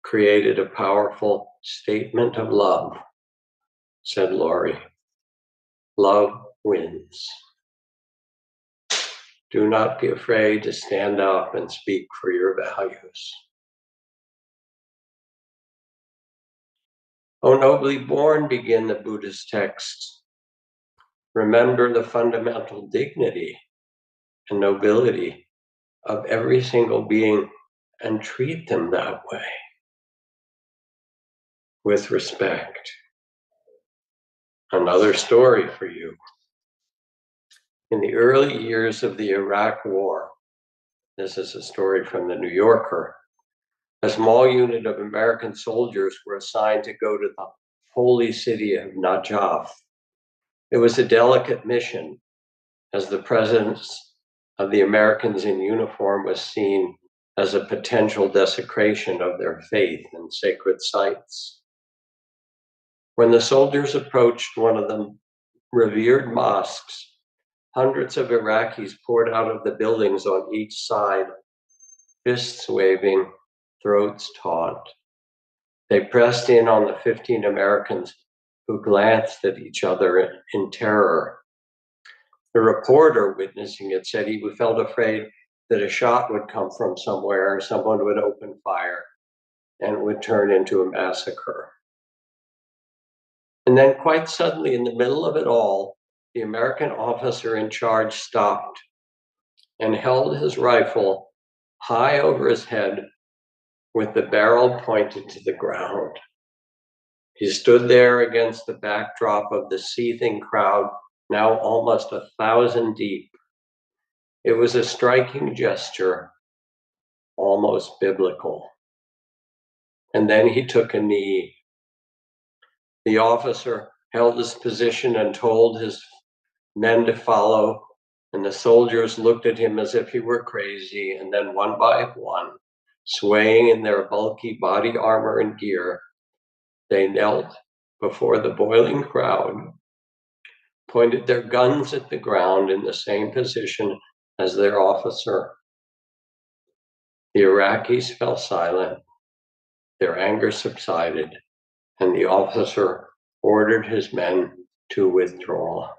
created a powerful statement of love, said Lori. Love wins. Do not be afraid to stand up and speak for your values. O nobly born, begin the Buddhist texts. Remember the fundamental dignity and nobility of every single being and treat them that way, with respect. Another story for you. In the early years of the Iraq War, this is a story from the New Yorker, a small unit of American soldiers were assigned to go to the holy city of Najaf. It was a delicate mission, as the presence of the Americans in uniform was seen as a potential desecration of their faith and sacred sites. When the soldiers approached one of the revered mosques, hundreds of Iraqis poured out of the buildings on each side, fists waving, throats taut. They pressed in on the 15 Americans who glanced at each other in terror. The reporter witnessing it said he felt afraid that a shot would come from somewhere, someone would open fire, and it would turn into a massacre. And then quite suddenly, in the middle of it all, the American officer in charge stopped and held his rifle high over his head with the barrel pointed to the ground. He stood there against the backdrop of the seething crowd, now almost 1,000 deep. It was a striking gesture, almost biblical. And then he took a knee. The officer held his position and told his men to follow, and the soldiers looked at him as if he were crazy, and then one by one, swaying in their bulky body armor and gear, they knelt before the boiling crowd, pointed their guns at the ground in the same position as their officer. The Iraqis fell silent, their anger subsided, and the officer ordered his men to withdraw.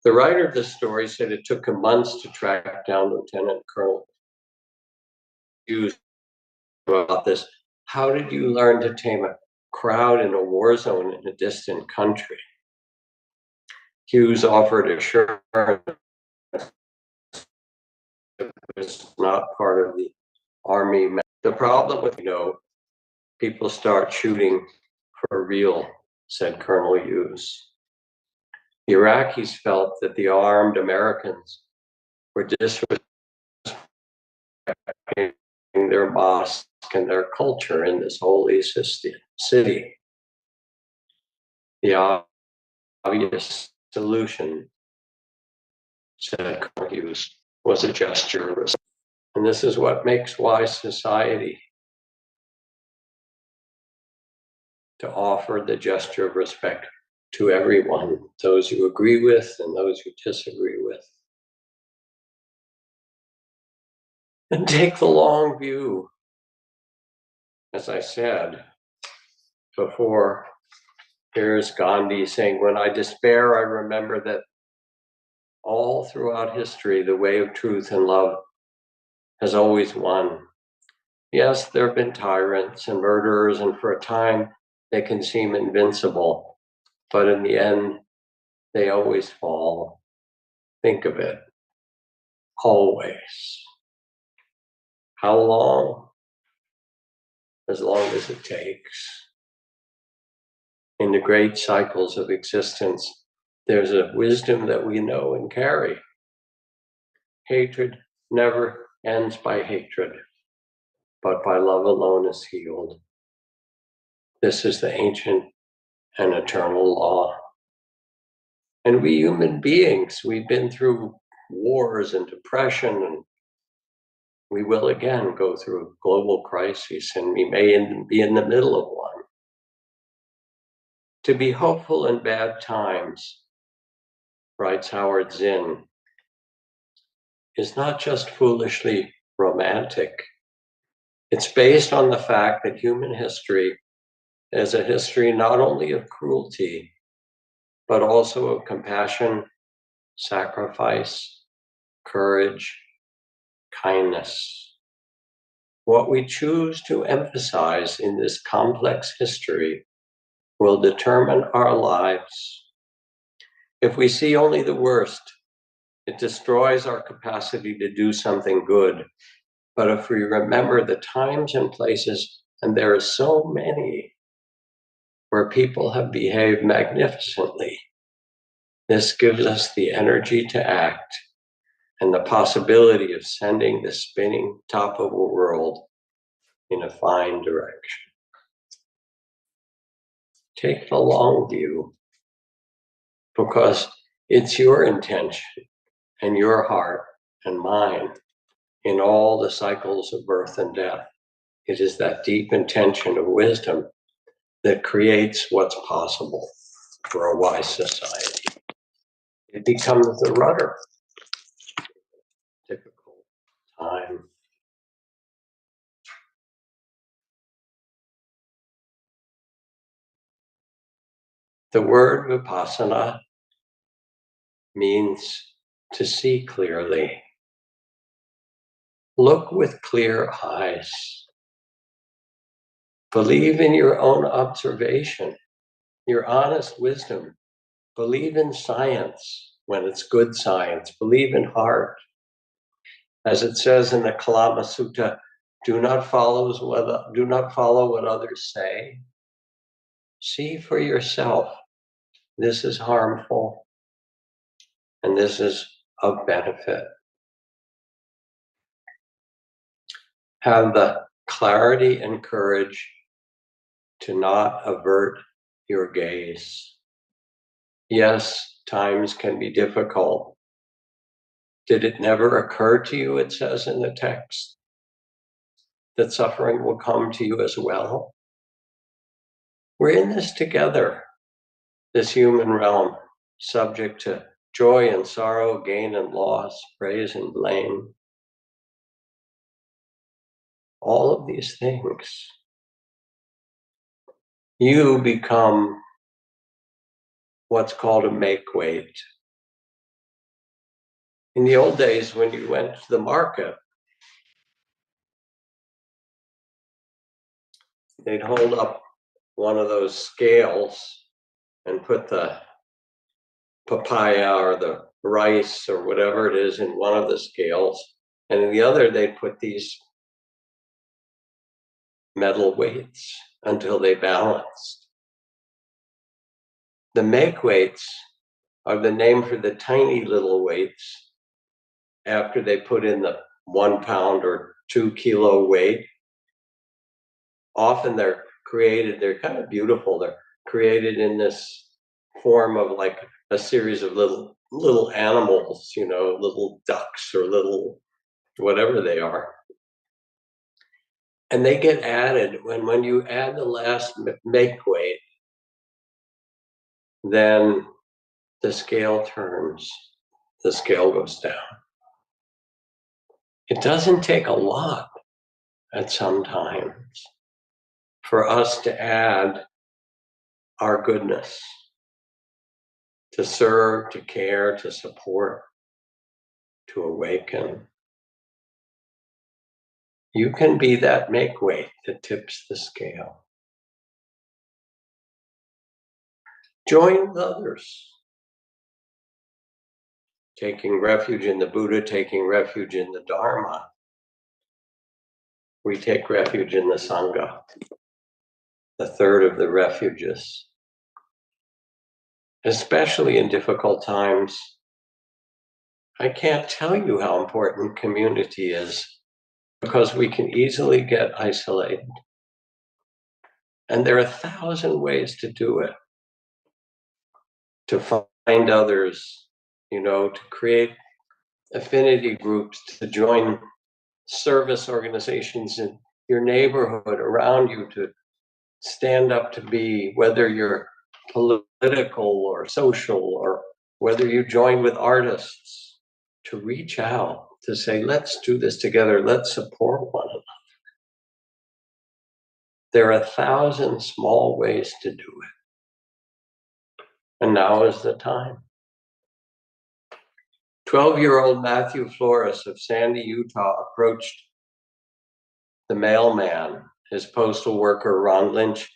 The writer of this story said it took him months to track down Lieutenant Colonel Hughes about this. How did you learn to tame a crowd in a war zone in a distant country? Hughes offered assurance it was not part of the army. The problem with, people start shooting for real, said Colonel Hughes. The Iraqis felt that the armed Americans were disrespecting their mosque and their culture in this holy city. The obvious solution, said Colonel Hughes, was a gesture of respect. And this is what makes wise society, to offer the gesture of respect to everyone, those you agree with and those you disagree with. And take the long view. As I said before, here's Gandhi saying, when I despair, I remember that all throughout history, the way of truth and love has always won. Yes, there have been tyrants and murderers, and for a time they can seem invincible, but in the end, they always fall. Think of it, always. How long? As long as it takes. In the great cycles of existence, there's a wisdom that we know and carry. Hatred never ends by hatred, but by love alone is healed. This is the ancient and eternal law. And we human beings, we've been through wars and depression, and we will again go through a global crisis, and we may be in the middle of one. To be hopeful in bad times, writes Howard Zinn, is not just foolishly romantic. It's based on the fact that human history is a history not only of cruelty, but also of compassion, sacrifice, courage, kindness. What we choose to emphasize in this complex history will determine our lives. If we see only the worst, it destroys our capacity to do something good. But if we remember the times and places, and there are so many, where people have behaved magnificently, this gives us the energy to act and the possibility of sending the spinning top of a world in a fine direction. Take the long view, because it's your intention and your heart and mine in all the cycles of birth and death. It is that deep intention of wisdom that creates what's possible for a wise society. It becomes the rudder. Difficult time. The word vipassana means to see clearly. Look with clear eyes. Believe in your own observation, your honest wisdom. Believe in science when it's good science. Believe in heart. As it says in the Kalama Sutta, do not follow what others say. See for yourself. This is harmful and this is of benefit. Have the clarity and courage to not avert your gaze. Yes, times can be difficult. Did it never occur to you, it says in the text, that suffering will come to you as well? We're in this together, this human realm, subject to joy and sorrow, gain and loss, praise and blame. All of these things. You become what's called a make-weight. In the old days, when you went to the market, they'd hold up one of those scales and put the papaya or the rice or whatever it is in one of the scales, and in the other they'd put these metal weights until they balanced. The make weights are the name for the tiny little weights after they put in the 1 pound or 2 kilo weight. Often they're created, they're kind of beautiful. They're created in this form of like a series of little animals, little ducks or little whatever they are. And they get added when you add the last make weight, then the scale turns, the scale goes down. It doesn't take a lot at some times for us to add our goodness, to serve, to care, to support, to awaken. You can be that make weight that tips the scale. Join with others. Taking refuge in the Buddha, taking refuge in the Dharma. We take refuge in the Sangha, the third of the refuges. Especially in difficult times, I can't tell you how important community is, because we can easily get isolated. And there are 1,000 ways to do it. To find others, to create affinity groups, to join service organizations in your neighborhood around you, to stand up to be, whether you're political or social, or whether you join with artists, to reach out, to say, let's do this together, let's support one another. There are 1,000 small ways to do it. And now is the time. 12-year-old Matthew Flores of Sandy, Utah, approached the mailman, his postal worker, Ron Lynch,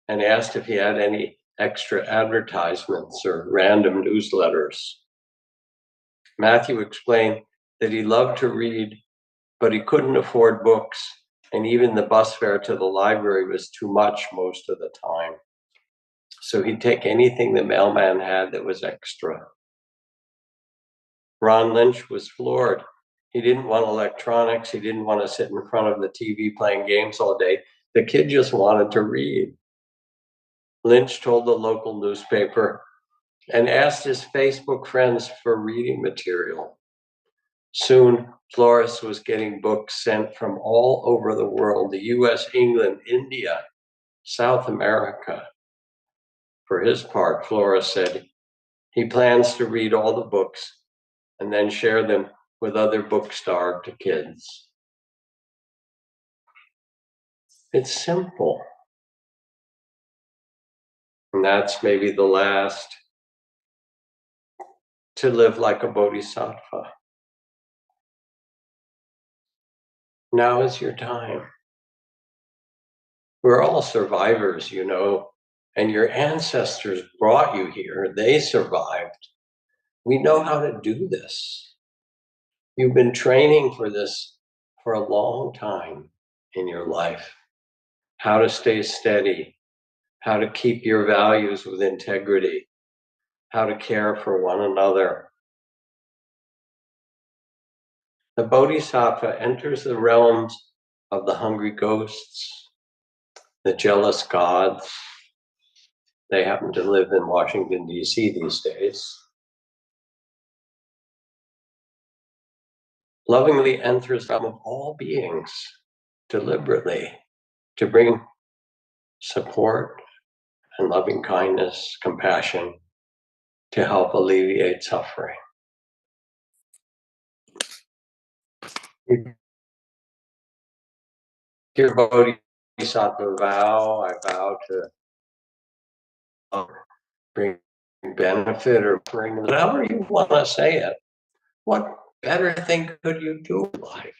and asked if he had any extra advertisements or random newsletters. Matthew explained that he loved to read, but he couldn't afford books, and even the bus fare to the library was too much most of the time. So he'd take anything the mailman had that was extra. Ron Lynch was floored. He didn't want electronics. He didn't want to sit in front of the TV playing games all day. The kid just wanted to read. Lynch told the local newspaper and asked his Facebook friends for reading material. Soon, Flores was getting books sent from all over the world, the US, England, India, South America. For his part, Flores said he plans to read all the books and then share them with other book-starved kids. It's simple. And that's maybe the last, to live like a bodhisattva. Now is your time. We're all survivors, and your ancestors brought you here. They survived. We know how to do this. You've been training for this for a long time in your life. How to stay steady, how to keep your values with integrity, how to care for one another. The bodhisattva enters the realms of the hungry ghosts, the jealous gods. They happen to live in Washington, D.C. these days. Lovingly enters the realm of all beings, deliberately, to bring support and loving kindness, compassion, to help alleviate suffering. Your bodhisattva vow, I vow to bring benefit or bring whatever you want to say it. What better thing could you do in life?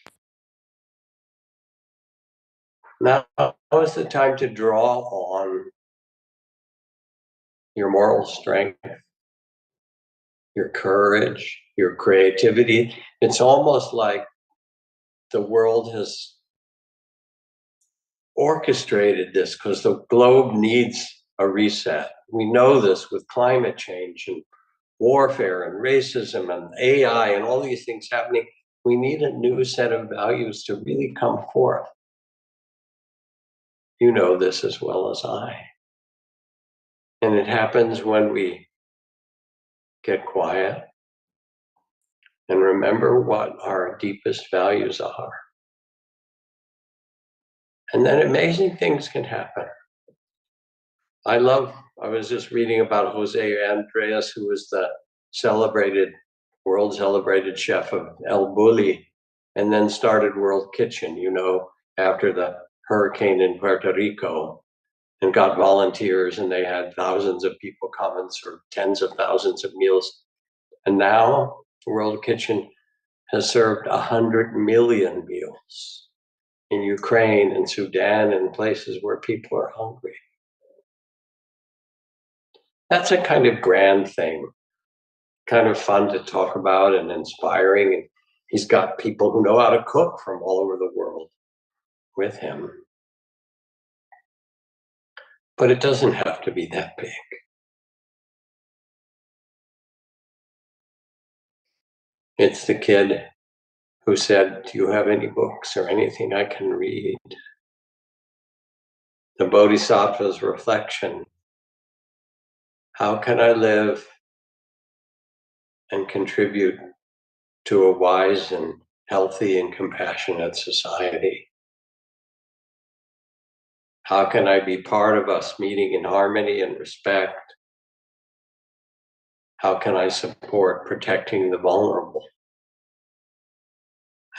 Now is the time to draw on your moral strength, your courage, your creativity. It's almost like the world has orchestrated this because the globe needs a reset. We know this with climate change and warfare and racism and AI and all these things happening. We need a new set of values to really come forth. You know this as well as I. And it happens when we get quiet and remember what our deepest values are. And then amazing things can happen. I was just reading about Jose Andres, who was the world celebrated chef of El Bulli, and then started World Kitchen, after the hurricane in Puerto Rico, and got volunteers, and they had thousands of people come and serve tens of thousands of meals. And now World Kitchen has served 100 million meals in Ukraine and Sudan and places where people are hungry. That's a kind of grand thing, kind of fun to talk about and inspiring. And he's got people who know how to cook from all over the world with him. But it doesn't have to be that big. It's the kid who said, "Do you have any books or anything I can read?" The Bodhisattva's reflection: how can I live and contribute to a wise and healthy and compassionate society? How can I be part of us meeting in harmony and respect? How can I support protecting the vulnerable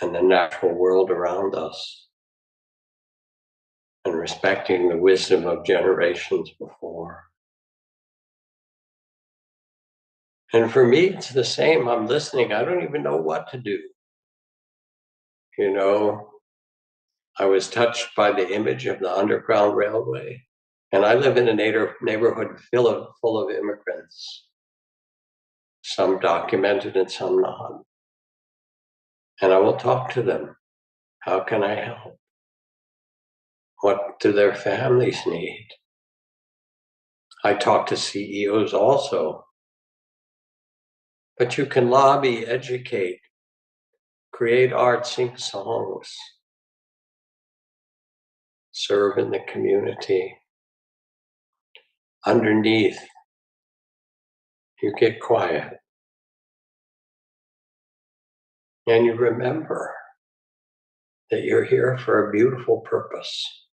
and the natural world around us, and respecting the wisdom of generations before? And for me, it's the same. I'm listening. I don't even know what to do. I was touched by the image of the Underground Railway, and I live in a neighborhood full of immigrants, some documented and some not. And I will talk to them. How can I help? What do their families need? I talk to CEOs also. But you can lobby, educate, create art, sing songs, serve in the community. Underneath, you get quiet. And you remember that you're here for a beautiful purpose,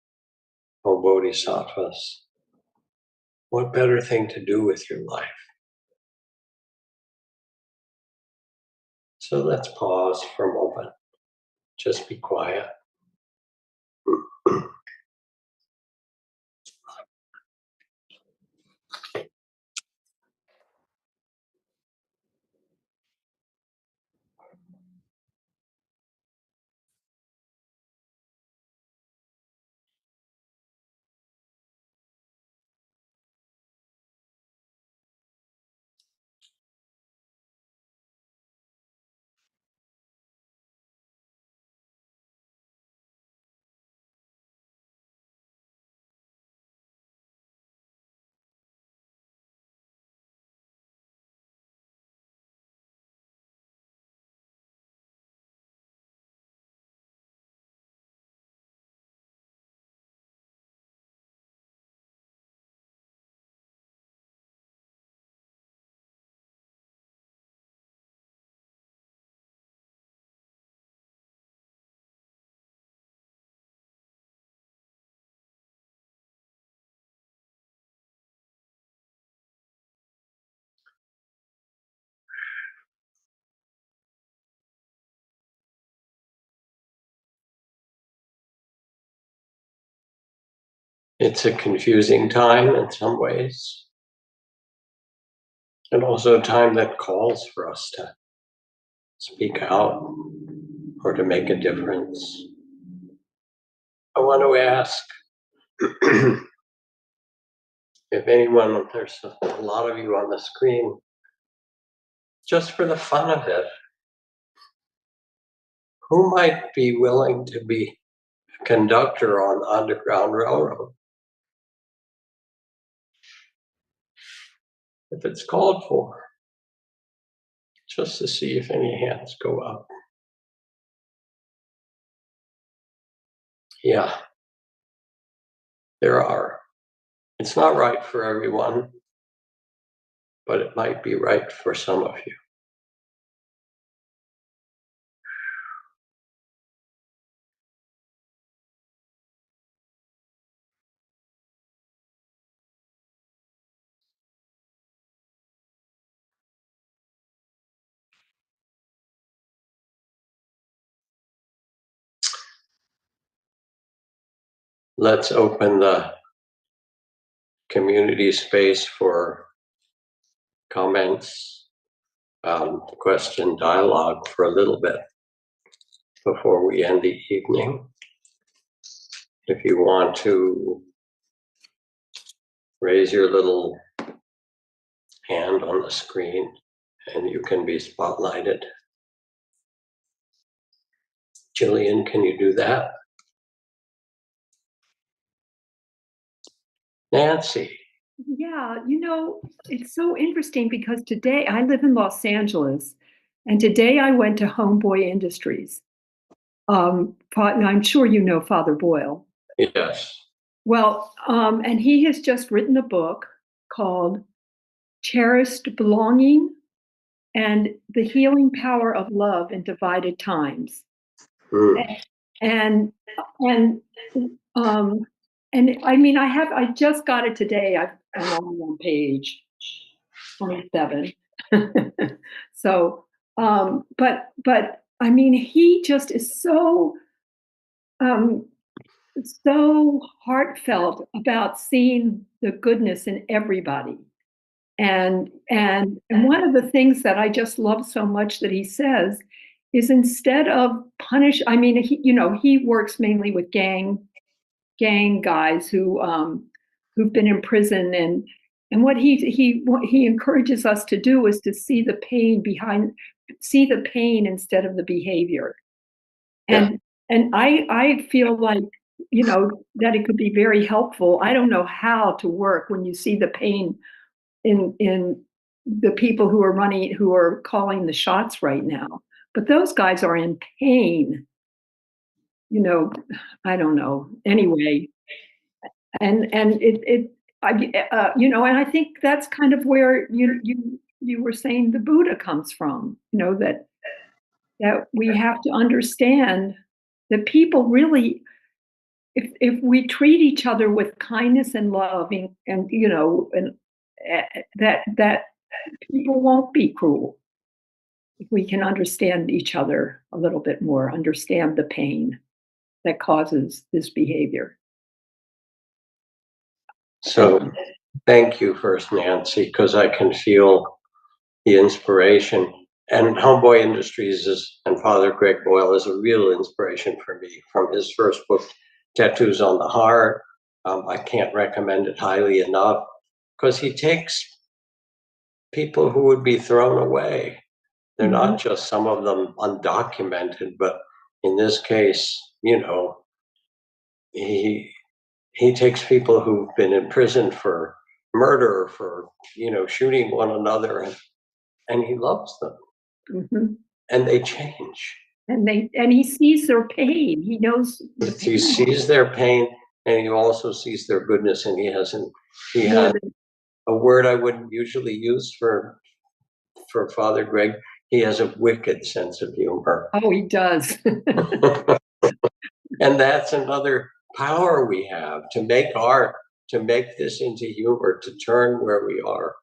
O Bodhisattvas. What better thing to do with your life? So let's pause for a moment. Just be quiet. It's a confusing time in some ways, and also a time that calls for us to speak out or to make a difference. I want to ask if anyone, there's a lot of you on the screen, just for the fun of it, who might be willing to be a conductor on the Underground Railroad? If it's called for, just to see if any hands go up. Yeah, there are. It's not right for everyone, but it might be right for some of you. Let's open the community space for comments, question, dialogue for a little bit before we end the evening. If you want to raise your little hand on the screen and you can be spotlighted. Jillian, can you do that? Nancy. Yeah, it's so interesting because today I live in Los Angeles, and today I went to Homeboy Industries. I'm sure you know Father Boyle. Yes. Well, and he has just written a book called Cherished Belonging and the Healing Power of Love in Divided Times. And and and I mean, I just got it today. I'm only on page 27. So, but I mean, he just is um, so heartfelt about seeing the goodness in everybody. And one of the things that I just love so much that he says is instead of punish, I mean, he works mainly with gang guys who've been in prison, and what he encourages us to do is to see the pain instead of the behavior. Yeah. And I feel like that it could be very helpful. I don't know how to work when you see the pain in the people who are calling the shots right now, but those guys are in pain. I don't know. Anyway, and and I think that's kind of where you were saying the Buddha comes from. That we have to understand that people really, if we treat each other with kindness and love, and that people won't be cruel. If we can understand each other a little bit more, understand the pain that causes this behavior. So thank you first, Nancy, because I can feel the inspiration. And Homeboy Industries and Father Greg Boyle is a real inspiration for me from his first book, Tattoos on the Heart. I can't recommend it highly enough because he takes people who would be thrown away. They're not just some of them undocumented, but in this case, he takes people who've been in prison for murder, for shooting one another, and he loves them. Mhm. And they change. And he sees their pain. He knows the He pain. sees their pain, and he also sees their goodness. And he has a word I wouldn't usually use for Father Greg. He has a wicked sense of humor. Oh, he does. And that's another power we have to make art, to make this into humor, to turn where we are,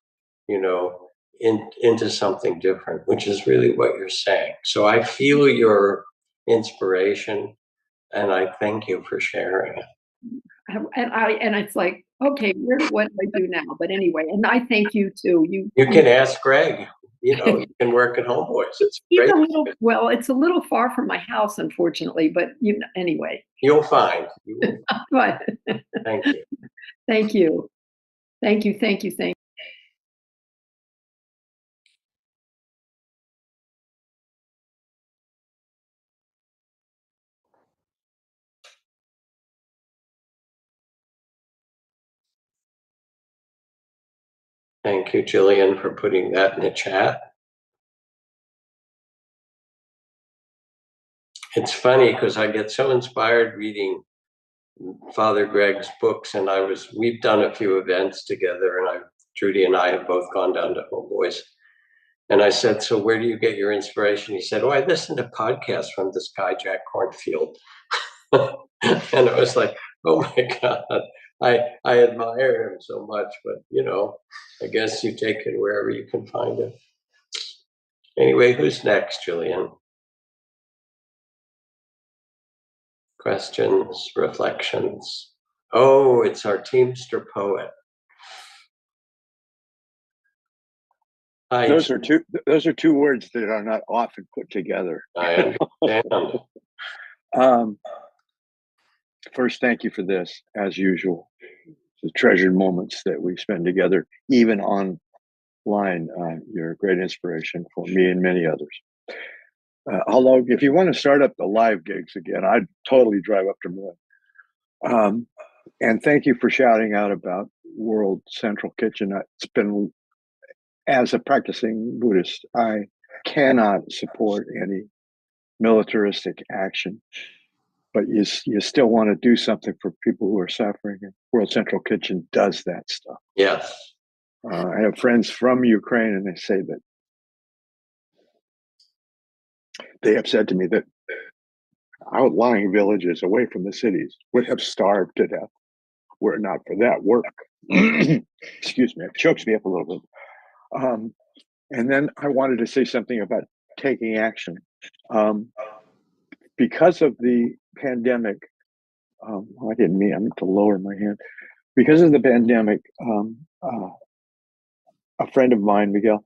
into something different, which is really what you're saying. So I feel your inspiration, and I thank you for sharing it. and it's like, okay, what do I do now? But anyway, and I thank you too. You can ask Greg. You know, you can work at Homeboys. It's He's great. a little, well, it's a little far from my house, unfortunately, but anyway. You'll find. You will. But Thank you. thank you. Thank you. Thank you. Thank you. Thank you, Jillian, for putting that in the chat. It's funny because I get so inspired reading Father Greg's books, and we've done a few events together, and Trudy and I have both gone down to Homeboys. And I said, so where do you get your inspiration? He said, oh, I listen to podcasts from this guy, Jack Kornfield. And I was like, oh my God, I admire him so much, but you know, I guess you take it wherever you can find it. Anyway, who's next, Jillian? Questions, reflections. Oh, it's our Teamster poet. Hi, Those are two words that are not often put together. I understand. First, thank you for this, as usual. The treasured moments that we spend together, even online. You're a great inspiration for me and many others. Although, if you want to start up the live gigs again, I'd totally drive up to Marin. And thank you for shouting out about World Central Kitchen. It's been, as a practicing Buddhist, I cannot support any militaristic action, but you still want to do something for people who are suffering. And World Central Kitchen does that stuff. Yes. I have friends from Ukraine, and they say that they have said to me that outlying villages away from the cities would have starved to death were it not for that work. Excuse me, it chokes me up a little bit. And then I wanted to say something about taking action. Because of the pandemic, I meant to lower my hand. Because of the pandemic, a friend of mine, Miguel,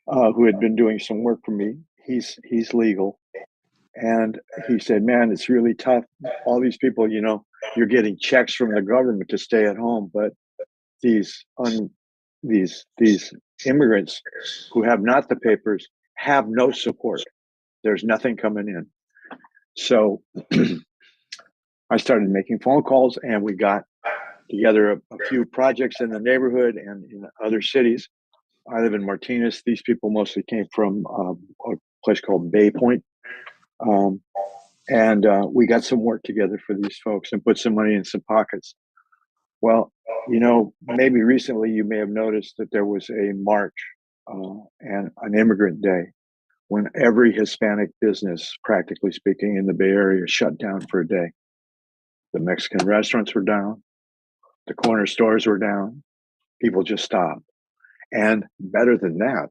who had been doing some work for me, he's legal. And he said, man, it's really tough. All these people, you know, you're getting checks from the government to stay at home, but these immigrants who have not the papers have no support. There's nothing coming in. So I started making phone calls, and we got together a few projects in the neighborhood and in other cities. I live in Martinez. These people mostly came from a place called Bay Point. And we got some work together for these folks and put some money in some pockets. Well, you know, maybe recently you may have noticed that there was a march and an immigrant day when every Hispanic business, practically speaking, in the Bay Area shut down for a day. The Mexican restaurants were down. The corner stores were down. People just stopped. And better than that,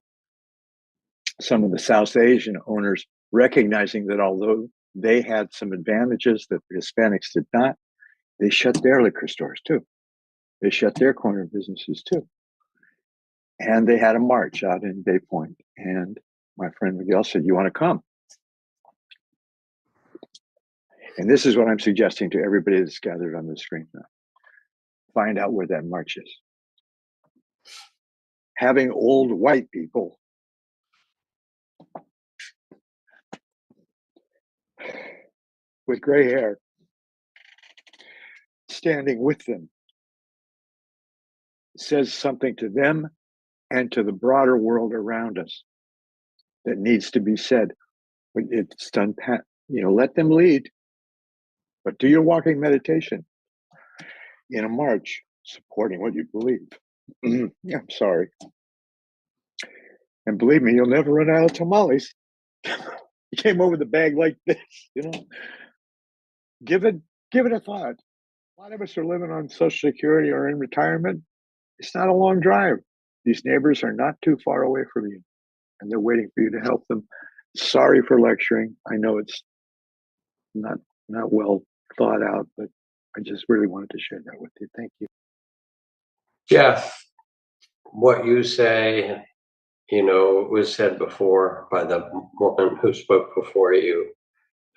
some of the South Asian owners, recognizing that although they had some advantages that the Hispanics did not, they shut their liquor stores too. They shut their corner businesses too. And they had a march out in Bay Point. And my friend Miguel said, you want to come? And this is what I'm suggesting to everybody that's gathered on the screen now. Find out where that march is. Having old white people with gray hair standing with them says something to them and to the broader world around us that needs to be said. When it's done, you know, let them lead, but do your walking meditation in a march supporting what you believe. I'm sorry. And believe me, you'll never run out of tamales. You came over with a bag like this, you know. Give it a thought. A lot of us are living on Social Security or in retirement. It's not a long drive. These neighbors are not too far away from you, and they're waiting for you to help them. Sorry for lecturing. I know it's not well thought out, but I just really wanted to share that with you. Thank you. Jeff, what you say, was said before by the woman who spoke before you,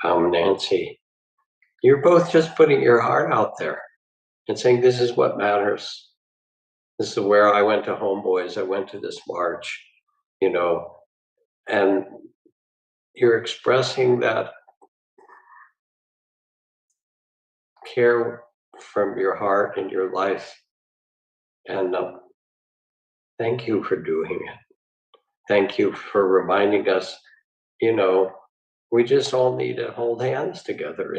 Nancy. You're both just putting your heart out there and saying, this is what matters. This is where I went to Homeboys. I went to this march, and you're expressing that care from your heart and your life. And thank you for doing it. Thank you for reminding us, we just all need to hold hands together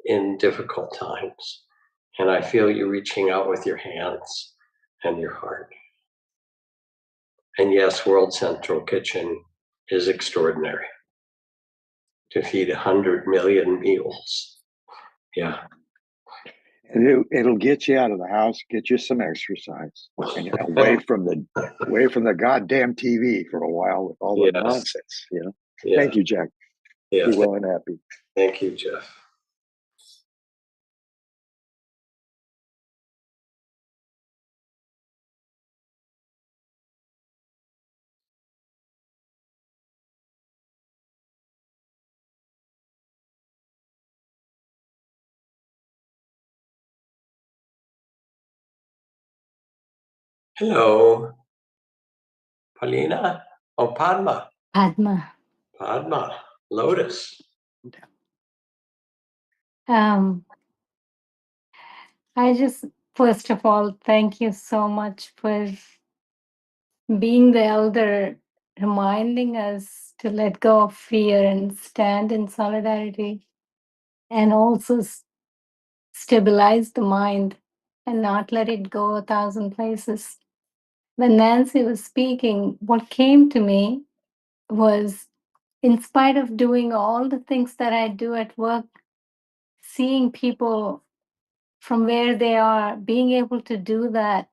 in difficult times. And I feel you reaching out with your hands and your heart. And yes, World Central Kitchen is extraordinary to feed 100 million meals. Yeah. And it'll get you out of the house, get you some exercise, and away from the goddamn TV for a while with all the nonsense. Yeah. Thank you, Jack. Yeah. Be well and happy. Thank you, Jeff. Hello, Paulina. Oh, Padma. Padma. Lotus. I just, first of all, thank you so much for being the elder, reminding us to let go of fear and stand in solidarity, and also stabilize the mind and not let it go 1,000 places. When Nancy was speaking, what came to me was, in spite of doing all the things that I do at work, seeing people from where they are, being able to do that.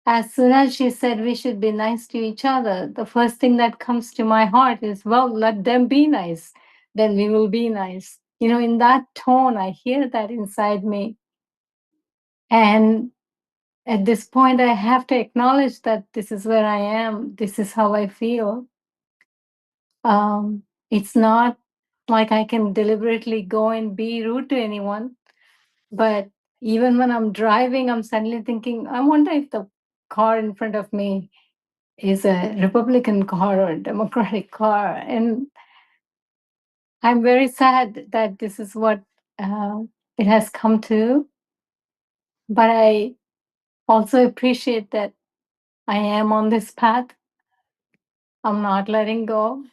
As soon as she said we should be nice to each other, the first thing that comes to my heart is, well, let them be nice, then we will be nice. In that tone, I hear that inside me. And at this point, I have to acknowledge that this is where I am. This is how I feel. It's not like I can deliberately go and be rude to anyone. But even when I'm driving, I'm suddenly thinking, I wonder if the car in front of me is a Republican car or a Democratic car. And I'm very sad that this is what it has come to. But I also appreciate that I am on this path. I'm not letting go.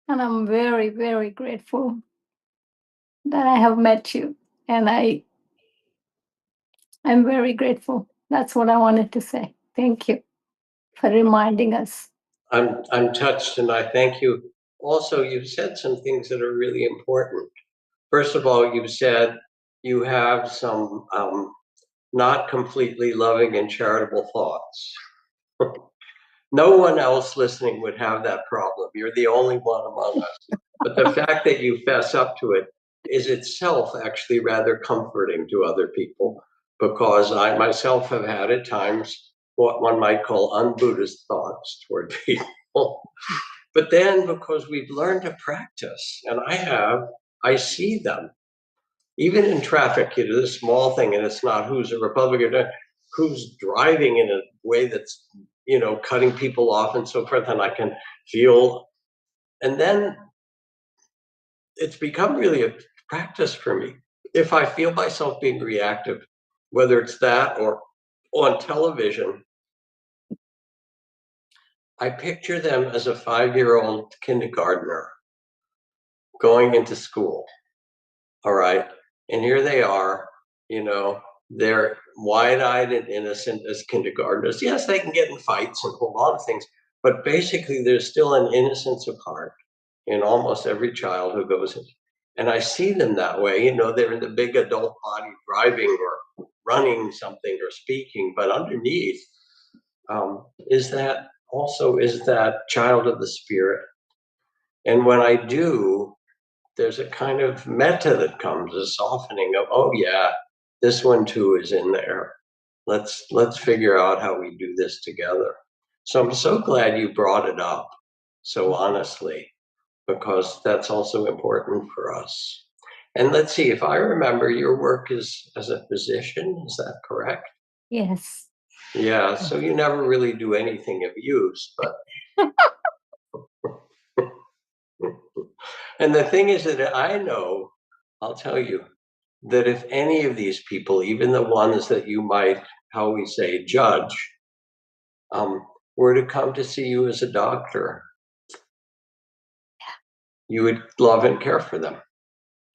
And I'm very, very grateful that I have met you. And I'm very grateful. That's what I wanted to say. Thank you for reminding us. I'm touched, and I thank you. Also, you've said some things that are really important. First of all, you've said you have some not completely loving and charitable thoughts. No one else listening would have that problem. You're the only one among us. But the fact that you fess up to it is itself actually rather comforting to other people, because I myself have had at times what one might call un-Buddhist thoughts toward people. But then, because we've learned to practice, and I see them. Even in traffic, this small thing, and it's not who's a Republican, who's driving in a way that's, cutting people off and so forth, and I can feel. And then it's become really a practice for me. If I feel myself being reactive, whether it's that or on television, I picture them as a 5-year-old kindergartner going into school. All right. And here they are, they're wide-eyed and innocent as kindergartners. Yes, they can get in fights and a whole lot of things, but basically there's still an innocence of heart in almost every child who goes in. And I see them that way, they're in the big adult body driving or running something or speaking, but underneath is that child of the spirit. And when I do, there's a kind of metta that comes, a softening of, oh yeah, this one too is in there. Let's figure out how we do this together. So I'm so glad you brought it up so honestly, because that's also important for us. And let's see, if I remember, your work is as a physician, is that correct? Yes. Yeah, so you never really do anything of use, but and the thing is that I know, I'll tell you, that if any of these people, even the ones that you might, how we say, judge, were to come to see you as a doctor, you would love and care for them.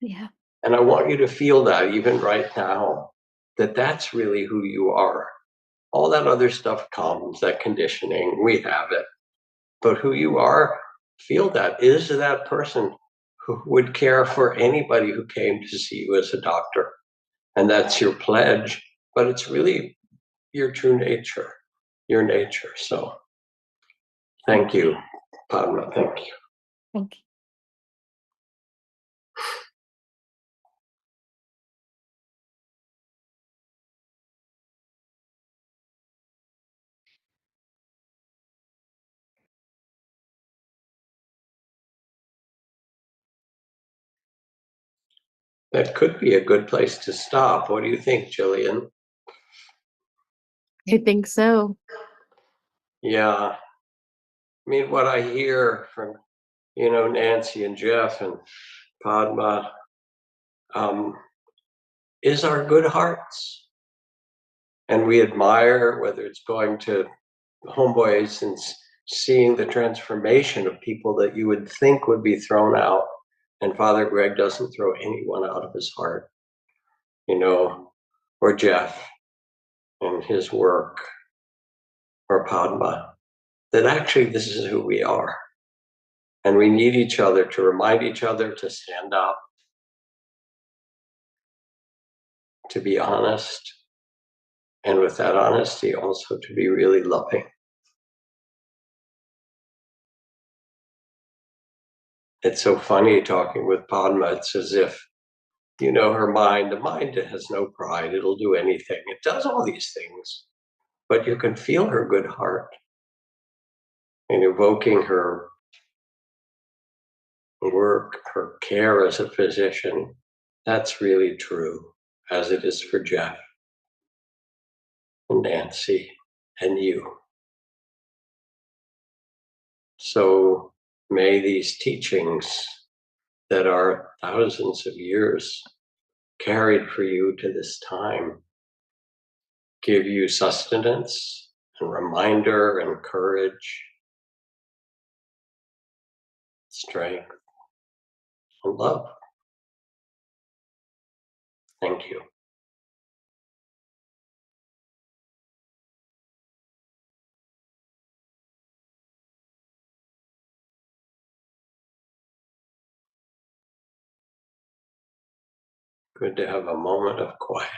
Yeah. And I want you to feel that even right now, that that's really who you are. All that other stuff comes, that conditioning, we have it. But who you are, feel that, is that person who would care for anybody who came to see you as a doctor. And that's your pledge, but it's really your true nature, your nature. So thank you, Padma, thank you. Thank you. That could be a good place to stop. What do you think, Jillian? I think so. Yeah, I mean, what I hear from, Nancy and Jeff and Padma, is our good hearts. And we admire, whether it's going to homeboys and seeing the transformation of people that you would think would be thrown out. And Father Greg doesn't throw anyone out of his heart, or Jeff and his work, or Padma, that actually this is who we are. And we need each other to remind each other to stand up, to be honest, and with that honesty also to be really loving. It's so funny talking with Padma. It's as if, her mind, the mind has no pride. It'll do anything. It does all these things, but you can feel her good heart and evoking her work, her care as a physician. That's really true, as it is for Jeff and Nancy and you. So may these teachings that are thousands of years carried for you to this time give you sustenance and reminder and courage, strength, and love. Thank you. Good to have a moment of quiet.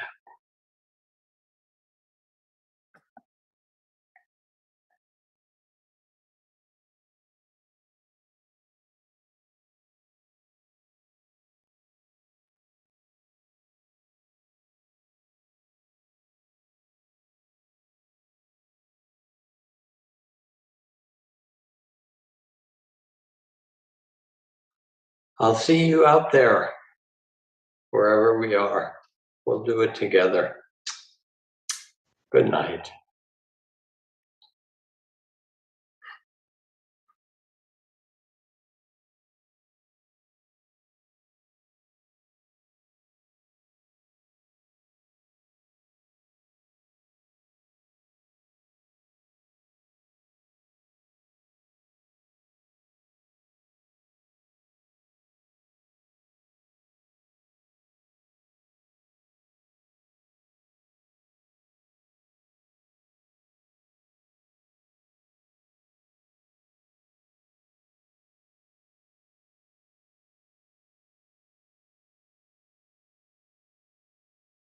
I'll see you out there, wherever we are. We'll do it together. Good night.